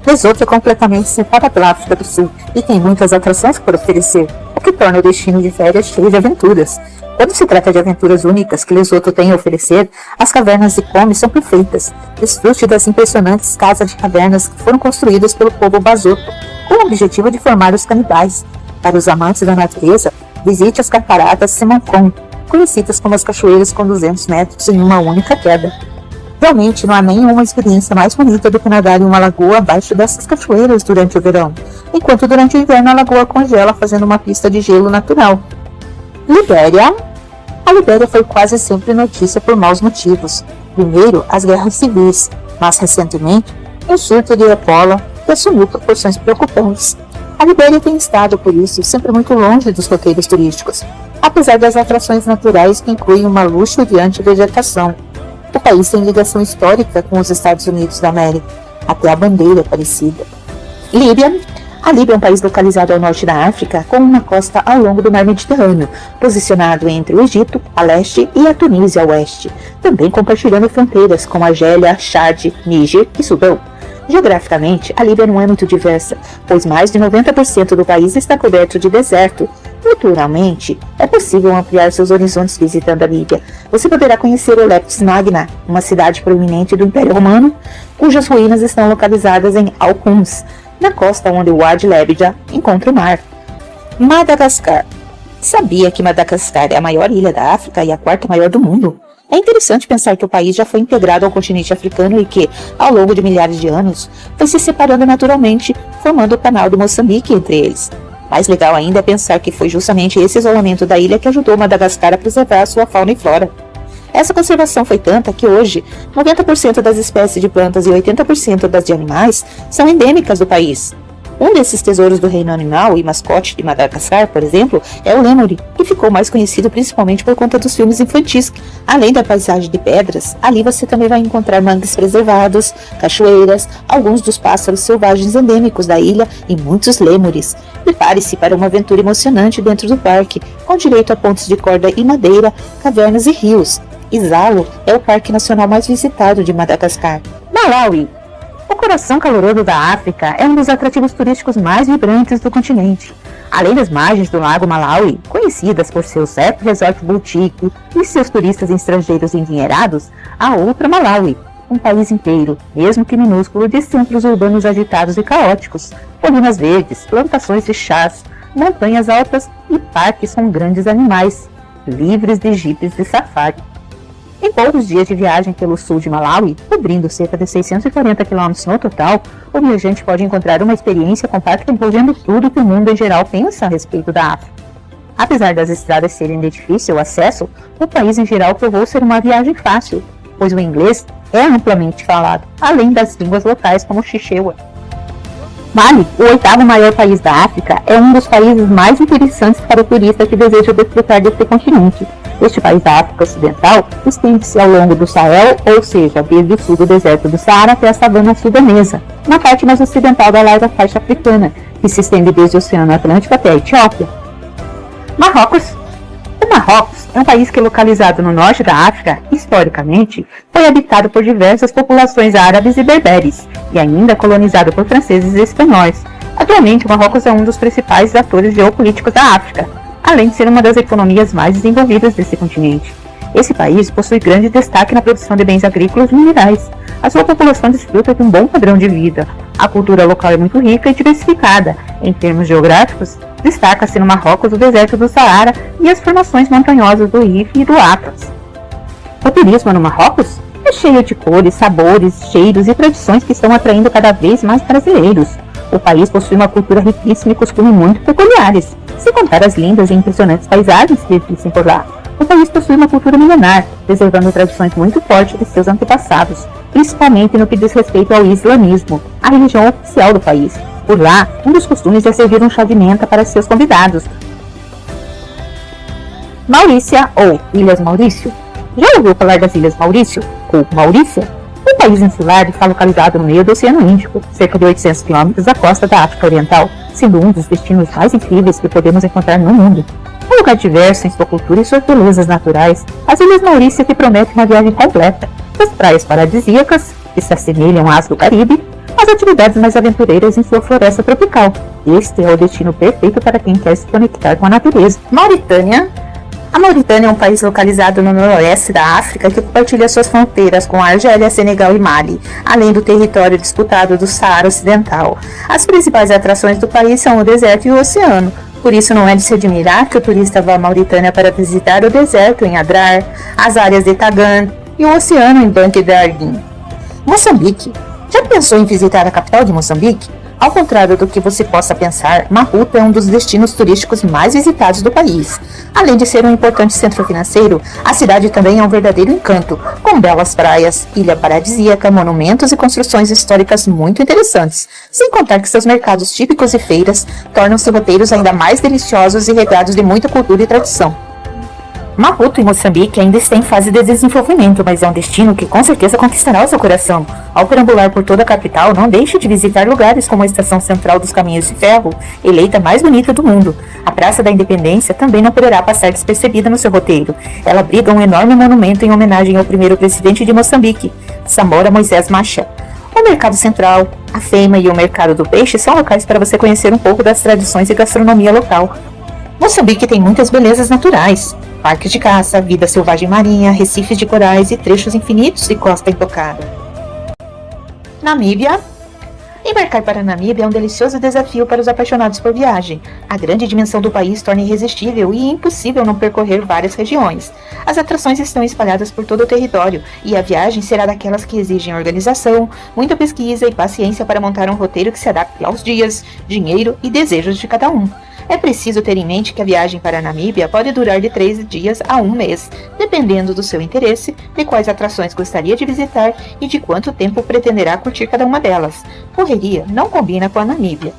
Lesoto é completamente separado pela África do Sul e tem muitas atrações por oferecer, o que torna o destino de férias cheio de aventuras. Quando se trata de aventuras únicas que Lesoto tem a oferecer, as cavernas de Come são perfeitas. Desfrute das impressionantes casas de cavernas que foram construídas pelo povo Bazoto, com o objetivo de formar os canibais. Para os amantes da natureza, visite as cataratas Semonkong, conhecidas como as cachoeiras com 200 metros em uma única queda. Realmente não há nenhuma experiência mais bonita do que nadar em uma lagoa abaixo dessas cachoeiras durante o verão, enquanto durante o inverno a lagoa congela fazendo uma pista de gelo natural. Libéria. A Libéria foi quase sempre notícia por maus motivos. Primeiro, as guerras civis, mas recentemente, o surto de Ebola que assumiu proporções preocupantes. A Libéria tem estado, por isso, sempre muito longe dos roteiros turísticos, apesar das atrações naturais que incluem uma luxuriante vegetação. O país tem ligação histórica com os Estados Unidos da América, até a bandeira é parecida. Líbia. A Líbia é um país localizado ao norte da África, com uma costa ao longo do mar Mediterrâneo, posicionado entre o Egito, a leste, e a Tunísia, a oeste, também compartilhando fronteiras com Argélia, Chad, Níger e Sudão. Geograficamente, a Líbia não é muito diversa, pois mais de 90% do país está coberto de deserto. Culturalmente, é possível ampliar seus horizontes visitando a Líbia. Você poderá conhecer o Leptis Magna, uma cidade proeminente do Império Romano, cujas ruínas estão localizadas em Al-Quns, na costa onde o Wadi Labija encontra o mar. Madagascar. Sabia que Madagascar é a maior ilha da África e a quarta maior do mundo? É interessante pensar que o país já foi integrado ao continente africano e que, ao longo de milhares de anos, foi se separando naturalmente, formando o canal do Moçambique entre eles. Mais legal ainda é pensar que foi justamente esse isolamento da ilha que ajudou Madagascar a preservar sua fauna e flora. Essa conservação foi tanta que hoje, 90% das espécies de plantas e 80% das de animais são endêmicas do país. Um desses tesouros do reino animal e mascote de Madagascar, por exemplo, é o lêmure, que ficou mais conhecido principalmente por conta dos filmes infantis. Além da paisagem de pedras, ali você também vai encontrar mangues preservados, cachoeiras, alguns dos pássaros selvagens endêmicos da ilha e muitos lêmures. Prepare-se para uma aventura emocionante dentro do parque, com direito a pontos de corda e madeira, cavernas e rios. Isalo é o parque nacional mais visitado de Madagascar. Malawi. O coração caloroso da África é um dos atrativos turísticos mais vibrantes do continente. Além das margens do lago Malawi, conhecidas por seu certo resort boutique e seus turistas estrangeiros endinheirados, há outra Malawi, um país inteiro, mesmo que minúsculo, de centros urbanos agitados e caóticos, colinas verdes, plantações de chás, montanhas altas e parques com grandes animais, livres de jipes de safari. Em poucos dias de viagem pelo sul de Malawi, cobrindo cerca de 640 km no total, o viajante pode encontrar uma experiência compacta envolvendo tudo que o mundo em geral pensa a respeito da África. Apesar das estradas serem de difícil acesso, o país em geral provou ser uma viagem fácil, pois o inglês é amplamente falado, além das línguas locais como o Chichewa. Mali, o oitavo maior país da África, é um dos países mais interessantes para o turista que deseja desfrutar deste continente. Este país da África Ocidental estende-se ao longo do Sahel, ou seja, desde o sul do deserto do Saara até a savana sudanesa, na parte mais ocidental da larga faixa africana, que se estende desde o Oceano Atlântico até a Etiópia. Marrocos. O Marrocos é um país que, localizado no norte da África, historicamente, foi habitado por diversas populações árabes e berberes, e ainda colonizado por franceses e espanhóis. Atualmente, o Marrocos é um dos principais atores geopolíticos da África, além de ser uma das economias mais desenvolvidas desse continente. Esse país possui grande destaque na produção de bens agrícolas e minerais. A sua população desfruta de um bom padrão de vida. A cultura local é muito rica e diversificada. Em termos geográficos, destaca-se no Marrocos o deserto do Saara e as formações montanhosas do Rif e do Atlas. O turismo no Marrocos é cheio de cores, sabores, cheiros e tradições que estão atraindo cada vez mais brasileiros. O país possui uma cultura riquíssima e costumes muito peculiares, sem contar as lindas e impressionantes paisagens que existem por lá. O país possui uma cultura milenar, preservando tradições muito fortes de seus antepassados, principalmente no que diz respeito ao islamismo, a religião oficial do país. Por lá, um dos costumes é servir um chá de menta para seus convidados. Maurícia ou Ilhas Maurício. Já ouviu falar das Ilhas Maurício ou Maurícia? O país insular está localizado no meio do Oceano Índico, cerca de 800 km da costa da África Oriental, sendo um dos destinos mais incríveis que podemos encontrar no mundo. Um lugar diverso em sua cultura e suas belezas naturais, as Ilhas Maurício que prometem uma viagem completa, das praias paradisíacas, que se assemelham às do Caribe, às atividades mais aventureiras em sua floresta tropical. Este é o destino perfeito para quem quer se conectar com a natureza. Mauritânia. A Mauritânia é um país localizado no noroeste da África que compartilha suas fronteiras com a Argélia, Senegal e Mali, além do território disputado do Saara Ocidental. As principais atrações do país são o deserto e o oceano. Por isso não é de se admirar que o turista vá à Mauritânia para visitar o deserto em Adrar, as áreas de Tagan e o oceano em Banque d'Arguin. Moçambique. Já pensou em visitar a capital de Moçambique? Ao contrário do que você possa pensar, Maputo é um dos destinos turísticos mais visitados do país. Além de ser um importante centro financeiro, a cidade também é um verdadeiro encanto, com belas praias, ilha paradisíaca, monumentos e construções históricas muito interessantes, sem contar que seus mercados típicos e feiras tornam seus roteiros ainda mais deliciosos e regados de muita cultura e tradição. Maputo, em Moçambique, ainda está em fase de desenvolvimento, mas é um destino que com certeza conquistará o seu coração. Ao perambular por toda a capital, não deixe de visitar lugares como a Estação Central dos Caminhos de Ferro, eleita a mais bonita do mundo. A Praça da Independência também não poderá passar despercebida no seu roteiro. Ela abriga um enorme monumento em homenagem ao primeiro presidente de Moçambique, Samora Moisés Macha. O Mercado Central, a Feima e o Mercado do Peixe são locais para você conhecer um pouco das tradições e gastronomia local. Moçambique tem muitas belezas naturais, parques de caça, vida selvagem marinha, recifes de corais e trechos infinitos de costa intocada. Namíbia. Embarcar para a Namíbia é um delicioso desafio para os apaixonados por viagem. A grande dimensão do país torna irresistível e impossível não percorrer várias regiões. As atrações estão espalhadas por todo o território e a viagem será daquelas que exigem organização, muita pesquisa e paciência para montar um roteiro que se adapte aos dias, dinheiro e desejos de cada um. É preciso ter em mente que a viagem para a Namíbia pode durar de 3 dias a 1 mês, dependendo do seu interesse, de quais atrações gostaria de visitar e de quanto tempo pretenderá curtir cada uma delas. Correria não combina com a Namíbia.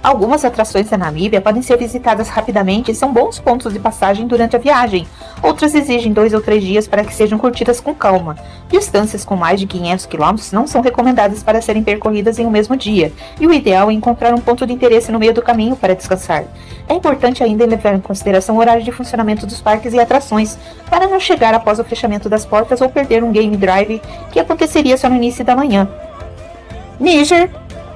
Algumas atrações da Namíbia podem ser visitadas rapidamente e são bons pontos de passagem durante a viagem. Outras exigem 2 ou 3 dias para que sejam curtidas com calma. Distâncias com mais de 500 km não são recomendadas para serem percorridas em um mesmo dia, e o ideal é encontrar um ponto de interesse no meio do caminho para descansar. É importante ainda levar em consideração o horário de funcionamento dos parques e atrações, para não chegar após o fechamento das portas ou perder um game drive que aconteceria só no início da manhã. Níger.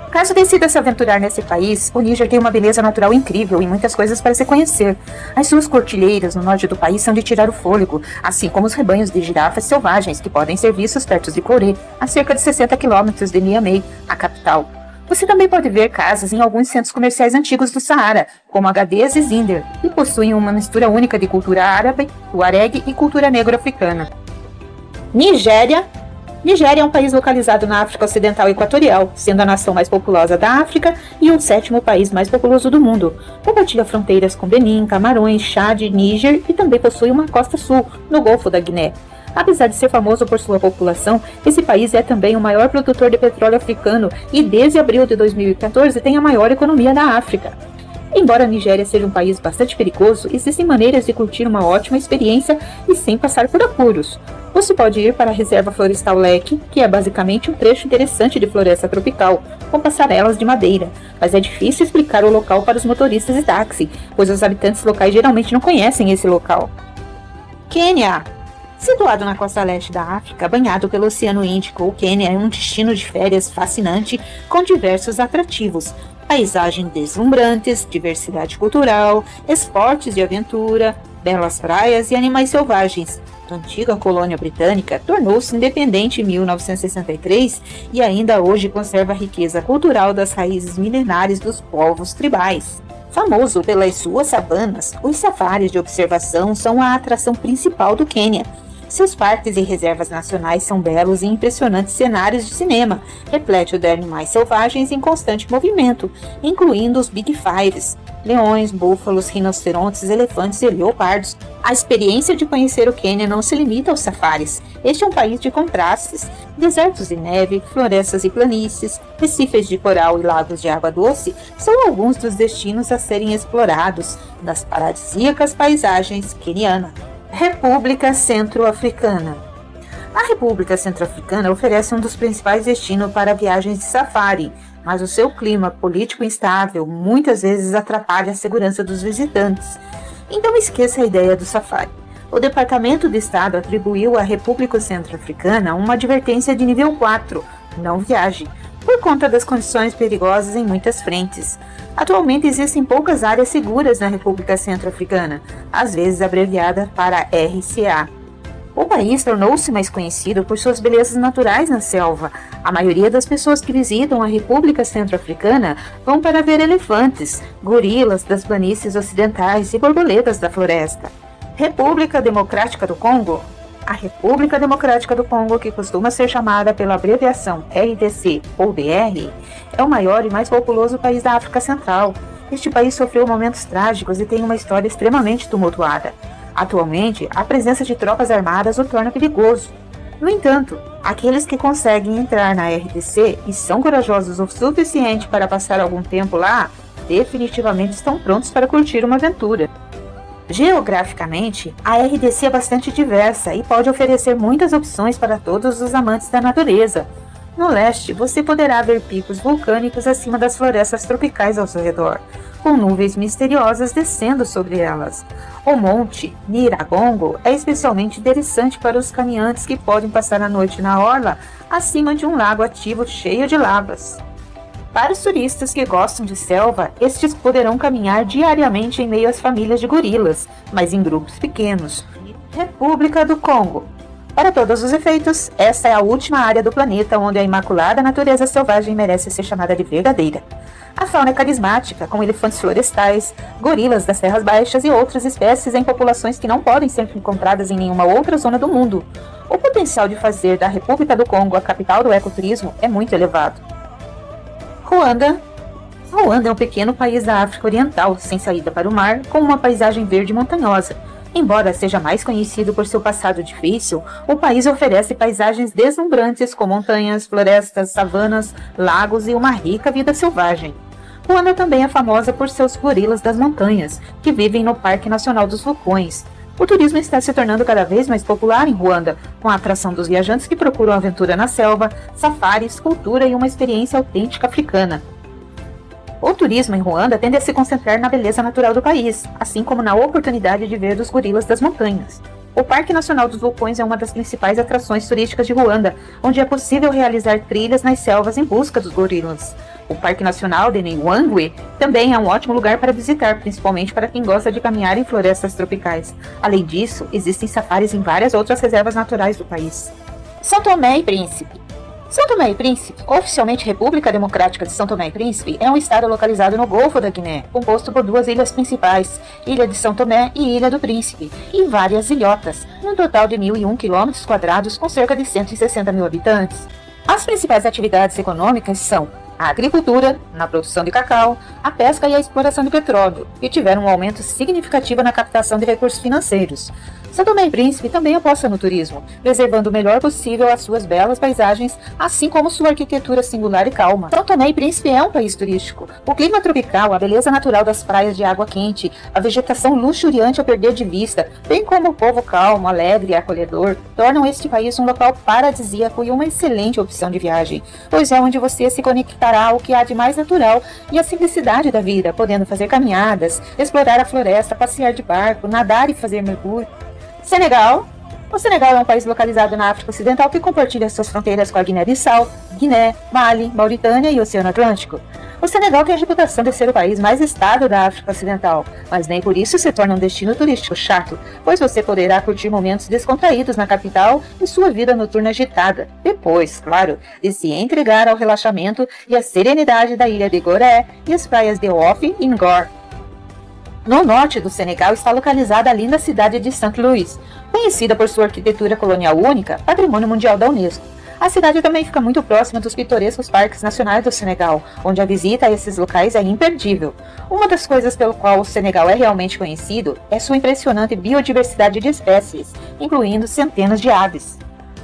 Caso decida se aventurar nesse país, o Níger tem uma beleza natural incrível e muitas coisas para se conhecer. As suas cordilheiras no norte do país são de tirar o fôlego, assim como os rebanhos de girafas selvagens que podem ser vistos perto de Coré, a cerca de 60 quilômetros de Niamey, a capital. Você também pode ver casas em alguns centros comerciais antigos do Saara, como Agadez e Zinder, que possuem uma mistura única de cultura árabe, tuareg e cultura negro-africana. Nigéria. Nigéria é um país localizado na África Ocidental e Equatorial, sendo a nação mais populosa da África e o 7º país mais populoso do mundo. Compartilha fronteiras com Benin, Camarões, Chad, Níger e também possui uma costa sul, no Golfo da Guiné. Apesar de ser famoso por sua população, esse país é também o maior produtor de petróleo africano e desde abril de 2014 tem a maior economia da África. Embora a Nigéria seja um país bastante perigoso, existem maneiras de curtir uma ótima experiência e sem passar por apuros. Você pode ir para a Reserva Florestal Leque, que é basicamente um trecho interessante de floresta tropical, com passarelas de madeira, mas é difícil explicar o local para os motoristas de táxi, pois os habitantes locais geralmente não conhecem esse local. Quênia. Situado na costa leste da África, banhado pelo Oceano Índico, o Quênia é um destino de férias fascinante com diversos atrativos. Paisagens deslumbrantes, diversidade cultural, esportes de aventura, belas praias e animais selvagens. A antiga colônia britânica tornou-se independente em 1963 e ainda hoje conserva a riqueza cultural das raízes milenares dos povos tribais. Famoso pelas suas savanas, os safaris de observação são a atração principal do Quênia. Seus parques e reservas nacionais são belos e impressionantes cenários de cinema, repletos de animais selvagens em constante movimento, incluindo os Big Fives, leões, búfalos, rinocerontes, elefantes e leopardos. A experiência de conhecer o Quênia não se limita aos safaris. Este é um país de contrastes, desertos de neve, florestas e planícies, recifes de coral e lagos de água doce são alguns dos destinos a serem explorados nas paradisíacas paisagens quenianas. República Centro-Africana. A República Centro-Africana oferece um dos principais destinos para viagens de safari, mas o seu clima político instável muitas vezes atrapalha a segurança dos visitantes. Então esqueça a ideia do safari. O Departamento de Estado atribuiu à República Centro-Africana uma advertência de nível 4, não viaje, por conta das condições perigosas em muitas frentes. Atualmente existem poucas áreas seguras na República Centro-Africana, às vezes abreviada para RCA. O país tornou-se mais conhecido por suas belezas naturais na selva. A maioria das pessoas que visitam a República Centro-Africana vão para ver elefantes, gorilas das planícies ocidentais e borboletas da floresta. República Democrática do Congo. A República Democrática do Congo, que costuma ser chamada pela abreviação RDC ou DR, é o maior e mais populoso país da África Central. Este país sofreu momentos trágicos e tem uma história extremamente tumultuada. Atualmente, a presença de tropas armadas o torna perigoso. No entanto, aqueles que conseguem entrar na RDC e são corajosos o suficiente para passar algum tempo lá, definitivamente estão prontos para curtir uma aventura. Geograficamente, a RDC é bastante diversa e pode oferecer muitas opções para todos os amantes da natureza. No leste, você poderá ver picos vulcânicos acima das florestas tropicais ao seu redor, com nuvens misteriosas descendo sobre elas. O Monte Nyiragongo é especialmente interessante para os caminhantes que podem passar a noite na orla, acima de um lago ativo cheio de lavas. Para os turistas que gostam de selva, estes poderão caminhar diariamente em meio às famílias de gorilas, mas em grupos pequenos. República do Congo. Para todos os efeitos, esta é a última área do planeta onde a imaculada natureza selvagem merece ser chamada de verdadeira. A fauna é carismática, com elefantes florestais, gorilas das terras baixas e outras espécies em populações que não podem ser encontradas em nenhuma outra zona do mundo. O potencial de fazer da República do Congo a capital do ecoturismo é muito elevado. Ruanda. Ruanda é um pequeno país da África Oriental, sem saída para o mar, com uma paisagem verde montanhosa. Embora seja mais conhecido por seu passado difícil, o país oferece paisagens deslumbrantes com montanhas, florestas, savanas, lagos e uma rica vida selvagem. Ruanda também é famosa por seus gorilas das montanhas, que vivem no Parque Nacional dos Vulcões. O turismo está se tornando cada vez mais popular em Ruanda, com a atração dos viajantes que procuram aventura na selva, safaris, cultura e uma experiência autêntica africana. O turismo em Ruanda tende a se concentrar na beleza natural do país, assim como na oportunidade de ver os gorilas das montanhas. O Parque Nacional dos Vulcões é uma das principais atrações turísticas de Ruanda, onde é possível realizar trilhas nas selvas em busca dos gorilas. O Parque Nacional de Newangwe também é um ótimo lugar para visitar, principalmente para quem gosta de caminhar em florestas tropicais. Além disso, existem safaris em várias outras reservas naturais do país. São Tomé e Príncipe. São Tomé e Príncipe, oficialmente República Democrática de São Tomé e Príncipe, é um estado localizado no Golfo da Guiné, composto por duas ilhas principais, Ilha de São Tomé e Ilha do Príncipe, e várias ilhotas, num total de 1.001 km², com cerca de 160 mil habitantes. As principais atividades econômicas são a agricultura, na produção de cacau, a pesca e a exploração de petróleo, que tiveram um aumento significativo na captação de recursos financeiros. São Tomé e Príncipe também aposta no turismo, preservando o melhor possível as suas belas paisagens, assim como sua arquitetura singular e calma. São Tomé e Príncipe é um país turístico. O clima tropical, a beleza natural das praias de água quente, a vegetação luxuriante a perder de vista, bem como o povo calmo, alegre e acolhedor, tornam este país um local paradisíaco e uma excelente opção de viagem, pois é onde você se conectará ao que há de mais natural e à simplicidade da vida, podendo fazer caminhadas, explorar a floresta, passear de barco, nadar e fazer mergulho. Senegal. O Senegal é um país localizado na África Ocidental que compartilha suas fronteiras com a Guiné-Bissau, Guiné, Mali, Mauritânia e o Oceano Atlântico. O Senegal tem a reputação de ser o país mais estável da África Ocidental, mas nem por isso se torna um destino turístico chato, pois você poderá curtir momentos descontraídos na capital e sua vida noturna agitada, depois, claro, de se entregar ao relaxamento e à serenidade da ilha de Gorée e as praias de Ouf e Ngor. No norte do Senegal está localizada a linda cidade de Saint-Louis, conhecida por sua arquitetura colonial única, patrimônio mundial da Unesco. A cidade também fica muito próxima dos pitorescos parques nacionais do Senegal, onde a visita a esses locais é imperdível. Uma das coisas pelo qual o Senegal é realmente conhecido é sua impressionante biodiversidade de espécies, incluindo centenas de aves.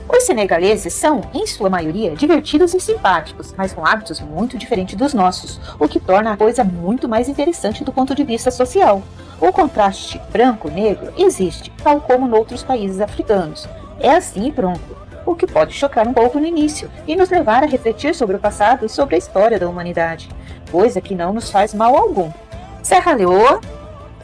Os senegaleses são, em sua maioria, divertidos e simpáticos, mas com hábitos muito diferentes dos nossos, o que torna a coisa muito mais interessante do ponto de vista social. O contraste branco-negro existe, tal como noutros países africanos. É assim e pronto, o que pode chocar um pouco no início e nos levar a refletir sobre o passado e sobre a história da humanidade, coisa que não nos faz mal algum. Serra Leoa.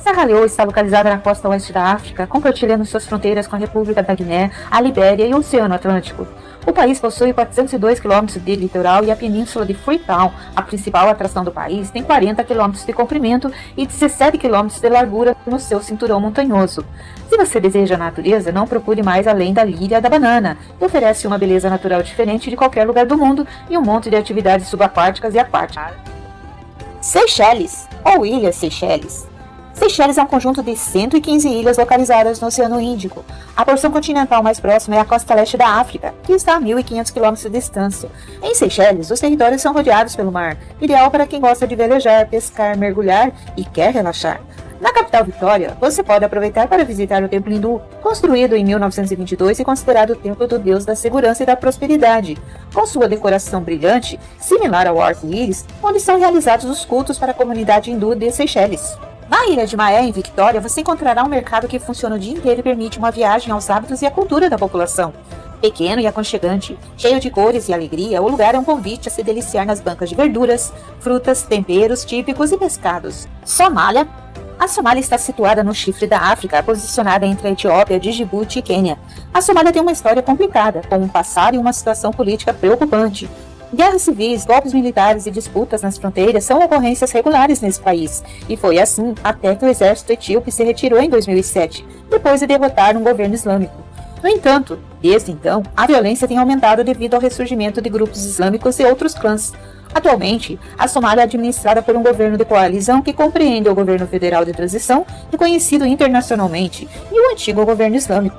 Serra Leoa está localizada na costa oeste da África, compartilhando suas fronteiras com a República da Guiné, a Libéria e o Oceano Atlântico. O país possui 402 km de litoral e a península de Freetown, a principal atração do país, tem 40 km de comprimento e 17 km de largura no seu cinturão montanhoso. Se você deseja a natureza, não procure mais além da Ilha da Banana, que oferece uma beleza natural diferente de qualquer lugar do mundo e um monte de atividades subaquáticas e aquáticas. Seychelles, ou Ilhas Seychelles. Seychelles é um conjunto de 115 ilhas localizadas no Oceano Índico. A porção continental mais próxima é a costa leste da África, que está a 1.500 km de distância. Em Seychelles, os territórios são rodeados pelo mar, ideal para quem gosta de velejar, pescar, mergulhar e quer relaxar. Na capital Vitória, você pode aproveitar para visitar o Templo Hindu, construído em 1922 e considerado o templo do deus da segurança e da prosperidade, com sua decoração brilhante, similar ao arco-íris, onde são realizados os cultos para a comunidade hindu de Seychelles. Na Ilha de Mahé, em Victoria, você encontrará um mercado que funciona o dia inteiro e permite uma viagem aos hábitos e à cultura da população. Pequeno e aconchegante, cheio de cores e alegria, o lugar é um convite a se deliciar nas bancas de verduras, frutas, temperos típicos e pescados. Somália. A Somália está situada no chifre da África, posicionada entre a Etiópia, Djibouti e Quênia. A Somália tem uma história complicada, com um passado e uma situação política preocupante. Guerras civis, golpes militares e disputas nas fronteiras são ocorrências regulares nesse país, e foi assim até que o exército etíope se retirou em 2007, depois de derrotar um governo islâmico. No entanto, desde então, a violência tem aumentado devido ao ressurgimento de grupos islâmicos e outros clãs. Atualmente, a Somália é administrada por um governo de coalizão que compreende o governo federal de transição, reconhecido internacionalmente, e o antigo governo islâmico.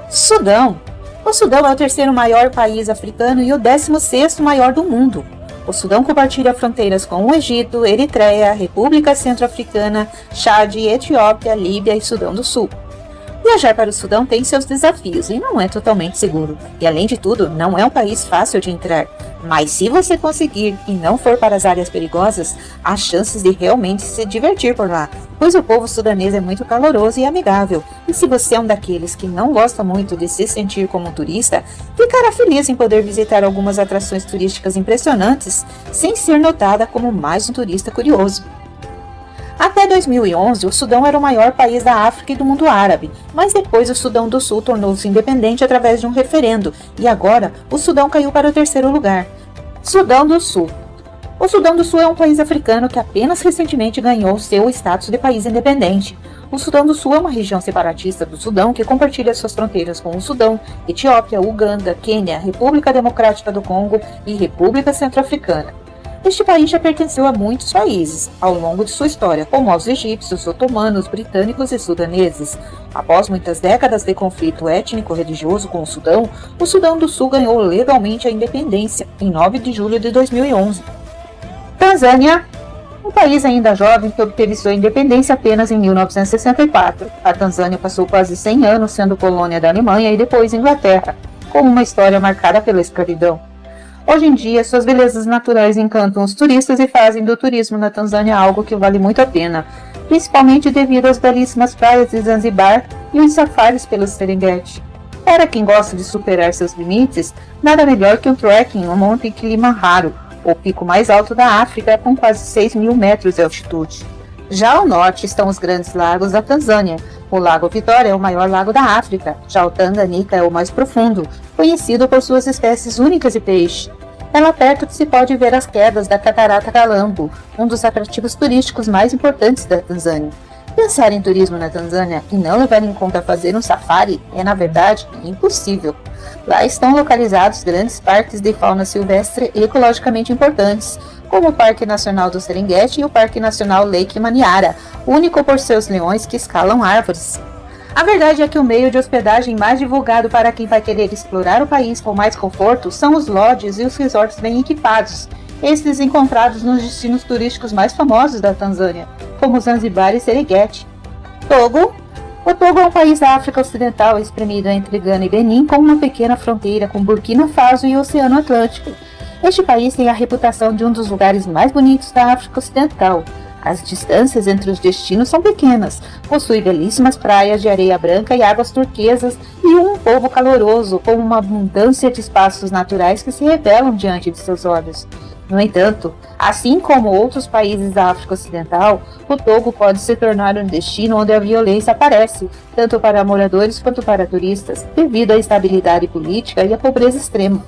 Sudão. O Sudão é o terceiro maior país africano e o 16º maior do mundo. O Sudão compartilha fronteiras com o Egito, Eritreia, República Centro-Africana, Chad, Etiópia, Líbia e Sudão do Sul. Viajar para o Sudão tem seus desafios e não é totalmente seguro. E além de tudo, não é um país fácil de entrar. Mas se você conseguir e não for para as áreas perigosas, há chances de realmente se divertir por lá, pois o povo sudanês é muito caloroso e amigável. E se você é um daqueles que não gosta muito de se sentir como um turista, ficará feliz em poder visitar algumas atrações turísticas impressionantes, sem ser notada como mais um turista curioso. Até 2011, o Sudão era o maior país da África e do mundo árabe, mas depois o Sudão do Sul tornou-se independente através de um referendo, e agora o Sudão caiu para o terceiro lugar. Sudão do Sul. O Sudão do Sul é um país africano que apenas recentemente ganhou seu status de país independente. O Sudão do Sul é uma região separatista do Sudão que compartilha suas fronteiras com o Sudão, Etiópia, Uganda, Quênia, República Democrática do Congo e República Centro-Africana. Este país já pertenceu a muitos países ao longo de sua história, como aos egípcios, otomanos, britânicos e sudaneses. Após muitas décadas de conflito étnico-religioso com o Sudão do Sul ganhou legalmente a independência em 9 de julho de 2011. Tanzânia. Um país ainda jovem que obteve sua independência apenas em 1964. A Tanzânia passou quase 100 anos sendo colônia da Alemanha e depois Inglaterra, com uma história marcada pela escravidão. Hoje em dia, suas belezas naturais encantam os turistas e fazem do turismo na Tanzânia algo que vale muito a pena, principalmente devido às belíssimas praias de Zanzibar e os safaris pelo Serengeti. Para quem gosta de superar seus limites, nada melhor que um trekking no Monte Kilimanjaro, o pico mais alto da África, com quase 6.000 metros de altitude. Já ao norte estão os grandes lagos da Tanzânia. O Lago Vitória é o maior lago da África, já o Tanganyika é o mais profundo, conhecido por suas espécies únicas de peixe. É lá perto que se pode ver as quedas da Catarata Kalambo, um dos atrativos turísticos mais importantes da Tanzânia. Pensar em turismo na Tanzânia e não levar em conta fazer um safari é, na verdade, impossível. Lá estão localizados grandes parques de fauna silvestre ecologicamente importantes, como o Parque Nacional do Serengeti e o Parque Nacional Lake Manyara, único por seus leões que escalam árvores. A verdade é que o meio de hospedagem mais divulgado para quem vai querer explorar o país com mais conforto são os lodges e os resorts bem equipados, estes encontrados nos destinos turísticos mais famosos da Tanzânia, como Zanzibar e Serengeti. Togo. O Togo é um país da África Ocidental espremido entre Gana e Benin, com uma pequena fronteira com Burkina Faso e o Oceano Atlântico. Este país tem a reputação de um dos lugares mais bonitos da África Ocidental. As distâncias entre os destinos são pequenas, possui belíssimas praias de areia branca e águas turquesas e um povo caloroso, com uma abundância de espaços naturais que se revelam diante de seus olhos. No entanto, assim como outros países da África Ocidental, o Togo pode se tornar um destino onde a violência aparece, tanto para moradores quanto para turistas, devido à instabilidade política e à pobreza extrema.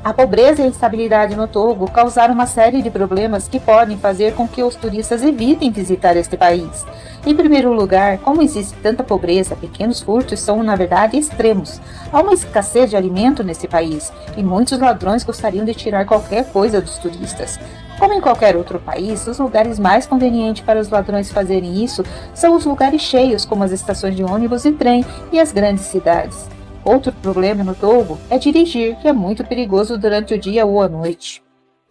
A pobreza e a instabilidade no Togo causaram uma série de problemas que podem fazer com que os turistas evitem visitar este país. Em primeiro lugar, como existe tanta pobreza, pequenos furtos são, na verdade, extremos. Há uma escassez de alimento nesse país e muitos ladrões gostariam de tirar qualquer coisa dos turistas. Como em qualquer outro país, os lugares mais convenientes para os ladrões fazerem isso são os lugares cheios, como as estações de ônibus e trem e as grandes cidades. Outro problema no Togo é dirigir, que é muito perigoso durante o dia ou a noite.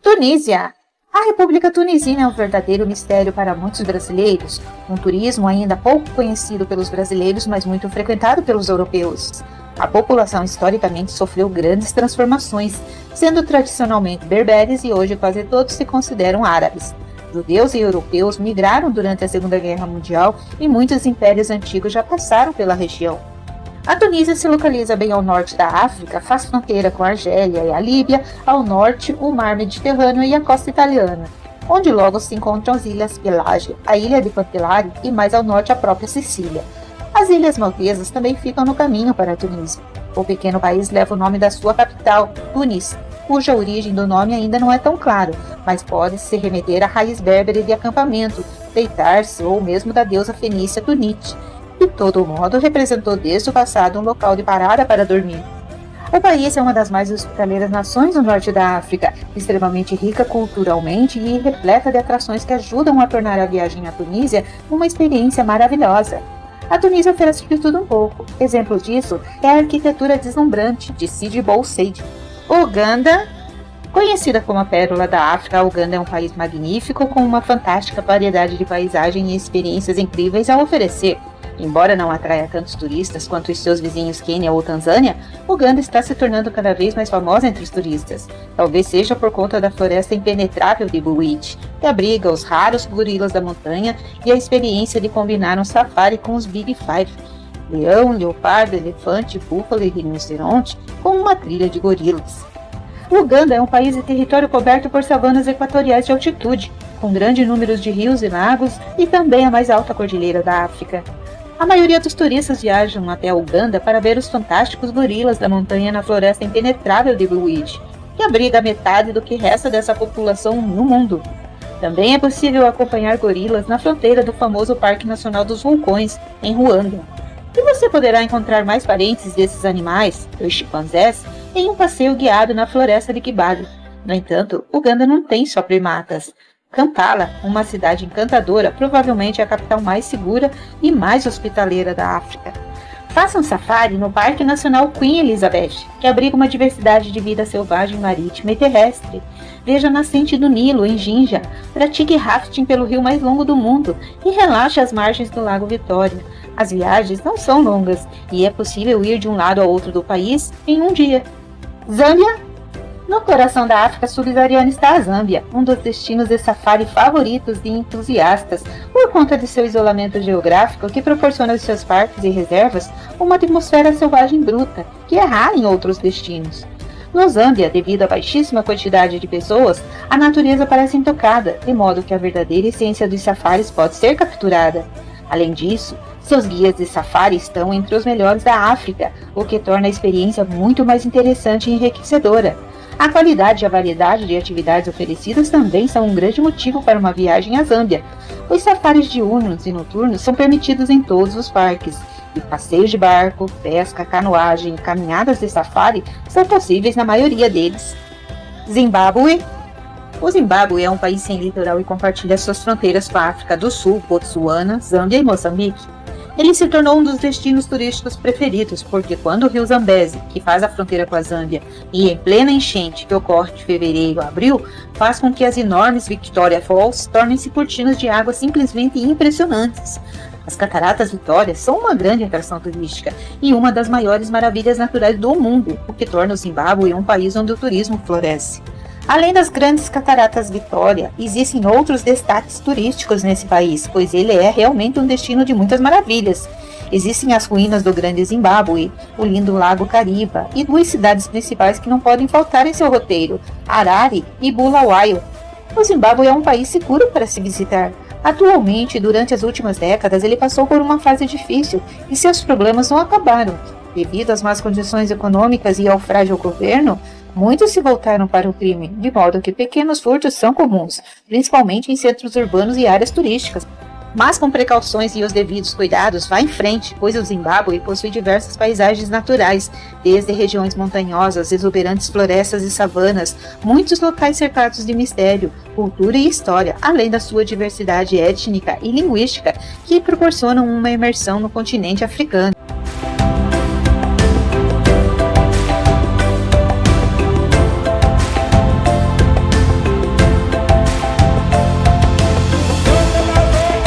Tunísia. A República Tunisina é um verdadeiro mistério para muitos brasileiros, um turismo ainda pouco conhecido pelos brasileiros, mas muito frequentado pelos europeus. A população historicamente sofreu grandes transformações, sendo tradicionalmente berberes e hoje quase todos se consideram árabes. Judeus e europeus migraram durante a Segunda Guerra Mundial e muitos impérios antigos já passaram pela região. A Tunísia se localiza bem ao norte da África, faz fronteira com a Argélia e a Líbia, ao norte o mar Mediterrâneo e a costa italiana, onde logo se encontram as ilhas Pelágia, a ilha de Campilari e mais ao norte a própria Sicília. As ilhas maltesas também ficam no caminho para a Tunísia. O pequeno país leva o nome da sua capital, Tunis, cuja origem do nome ainda não é tão claro, mas pode se remeter à raiz berbere de acampamento, deitar-se ou mesmo da deusa fenícia Tunit. De todo modo, representou desde o passado um local de parada para dormir. O país é uma das mais hospitaleiras nações no norte da África, extremamente rica culturalmente e repleta de atrações que ajudam a tornar a viagem à Tunísia uma experiência maravilhosa. A Tunísia oferece de tudo um pouco. Exemplo disso é a arquitetura deslumbrante de Sidi Bou Said. Uganda, conhecida como a pérola da África, a Uganda é um país magnífico com uma fantástica variedade de paisagem e experiências incríveis a oferecer. Embora não atraia tantos turistas quanto os seus vizinhos Quênia ou Tanzânia, Uganda está se tornando cada vez mais famosa entre os turistas. Talvez seja por conta da floresta impenetrável de Bwiti, que abriga os raros gorilas da montanha e a experiência de combinar um safari com os Big Five, leão, leopardo, elefante, búfalo e rinoceronte, com uma trilha de gorilas. Uganda é um país de território coberto por savanas equatoriais de altitude, com grande número de rios e lagos e também a mais alta cordilheira da África. A maioria dos turistas viajam até a Uganda para ver os fantásticos gorilas da montanha na floresta impenetrável de Bwiti, que abriga metade do que resta dessa população no mundo. Também é possível acompanhar gorilas na fronteira do famoso Parque Nacional dos Vulcões, em Ruanda. E você poderá encontrar mais parentes desses animais, os chimpanzés, em um passeio guiado na floresta de Kibale. No entanto, Uganda não tem só primatas. Kampala, uma cidade encantadora, provavelmente é a capital mais segura e mais hospitaleira da África. Faça um safari no Parque Nacional Queen Elizabeth, que abriga uma diversidade de vida selvagem marítima e terrestre. Veja a nascente do Nilo, em Jinja, pratique rafting pelo rio mais longo do mundo e relaxe às margens do Lago Vitória. As viagens não são longas e é possível ir de um lado ao outro do país em um dia. Zâmbia. No coração da África subsaariana está a Zâmbia, um dos destinos de safari favoritos de entusiastas, por conta de seu isolamento geográfico que proporciona aos seus parques e reservas uma atmosfera selvagem bruta, que é rara em outros destinos. No Zâmbia, devido à baixíssima quantidade de pessoas, a natureza parece intocada, de modo que a verdadeira essência dos safaris pode ser capturada. Além disso, seus guias de safari estão entre os melhores da África, o que torna a experiência muito mais interessante e enriquecedora. A qualidade e a variedade de atividades oferecidas também são um grande motivo para uma viagem à Zâmbia. Os safaris diurnos e noturnos são permitidos em todos os parques, e passeios de barco, pesca, canoagem e caminhadas de safari são possíveis na maioria deles. Zimbábue. O Zimbábue é um país sem litoral e compartilha suas fronteiras com a África do Sul, Botsuana, Zâmbia e Moçambique. Ele se tornou um dos destinos turísticos preferidos, porque quando o rio Zambeze, que faz a fronteira com a Zâmbia, e em plena enchente que ocorre de fevereiro a abril, faz com que as enormes Victoria Falls tornem-se cortinas de água simplesmente impressionantes. As Cataratas Vitória são uma grande atração turística e uma das maiores maravilhas naturais do mundo, o que torna o Zimbábue um país onde o turismo floresce. Além das grandes cataratas Vitória, existem outros destaques turísticos nesse país, pois ele é realmente um destino de muitas maravilhas. Existem as ruínas do Grande Zimbábue, o lindo Lago Kariba e duas cidades principais que não podem faltar em seu roteiro, Harare e Bulawayo. O Zimbábue é um país seguro para se visitar. Atualmente, durante as últimas décadas, ele passou por uma fase difícil e seus problemas não acabaram. Devido às más condições econômicas e ao frágil governo, muitos se voltaram para o crime, de modo que pequenos furtos são comuns, principalmente em centros urbanos e áreas turísticas. Mas com precauções e os devidos cuidados, vá em frente, pois o Zimbábue possui diversas paisagens naturais, desde regiões montanhosas, exuberantes florestas e savanas, muitos locais cercados de mistério, cultura e história, além da sua diversidade étnica e linguística, que proporcionam uma imersão no continente africano.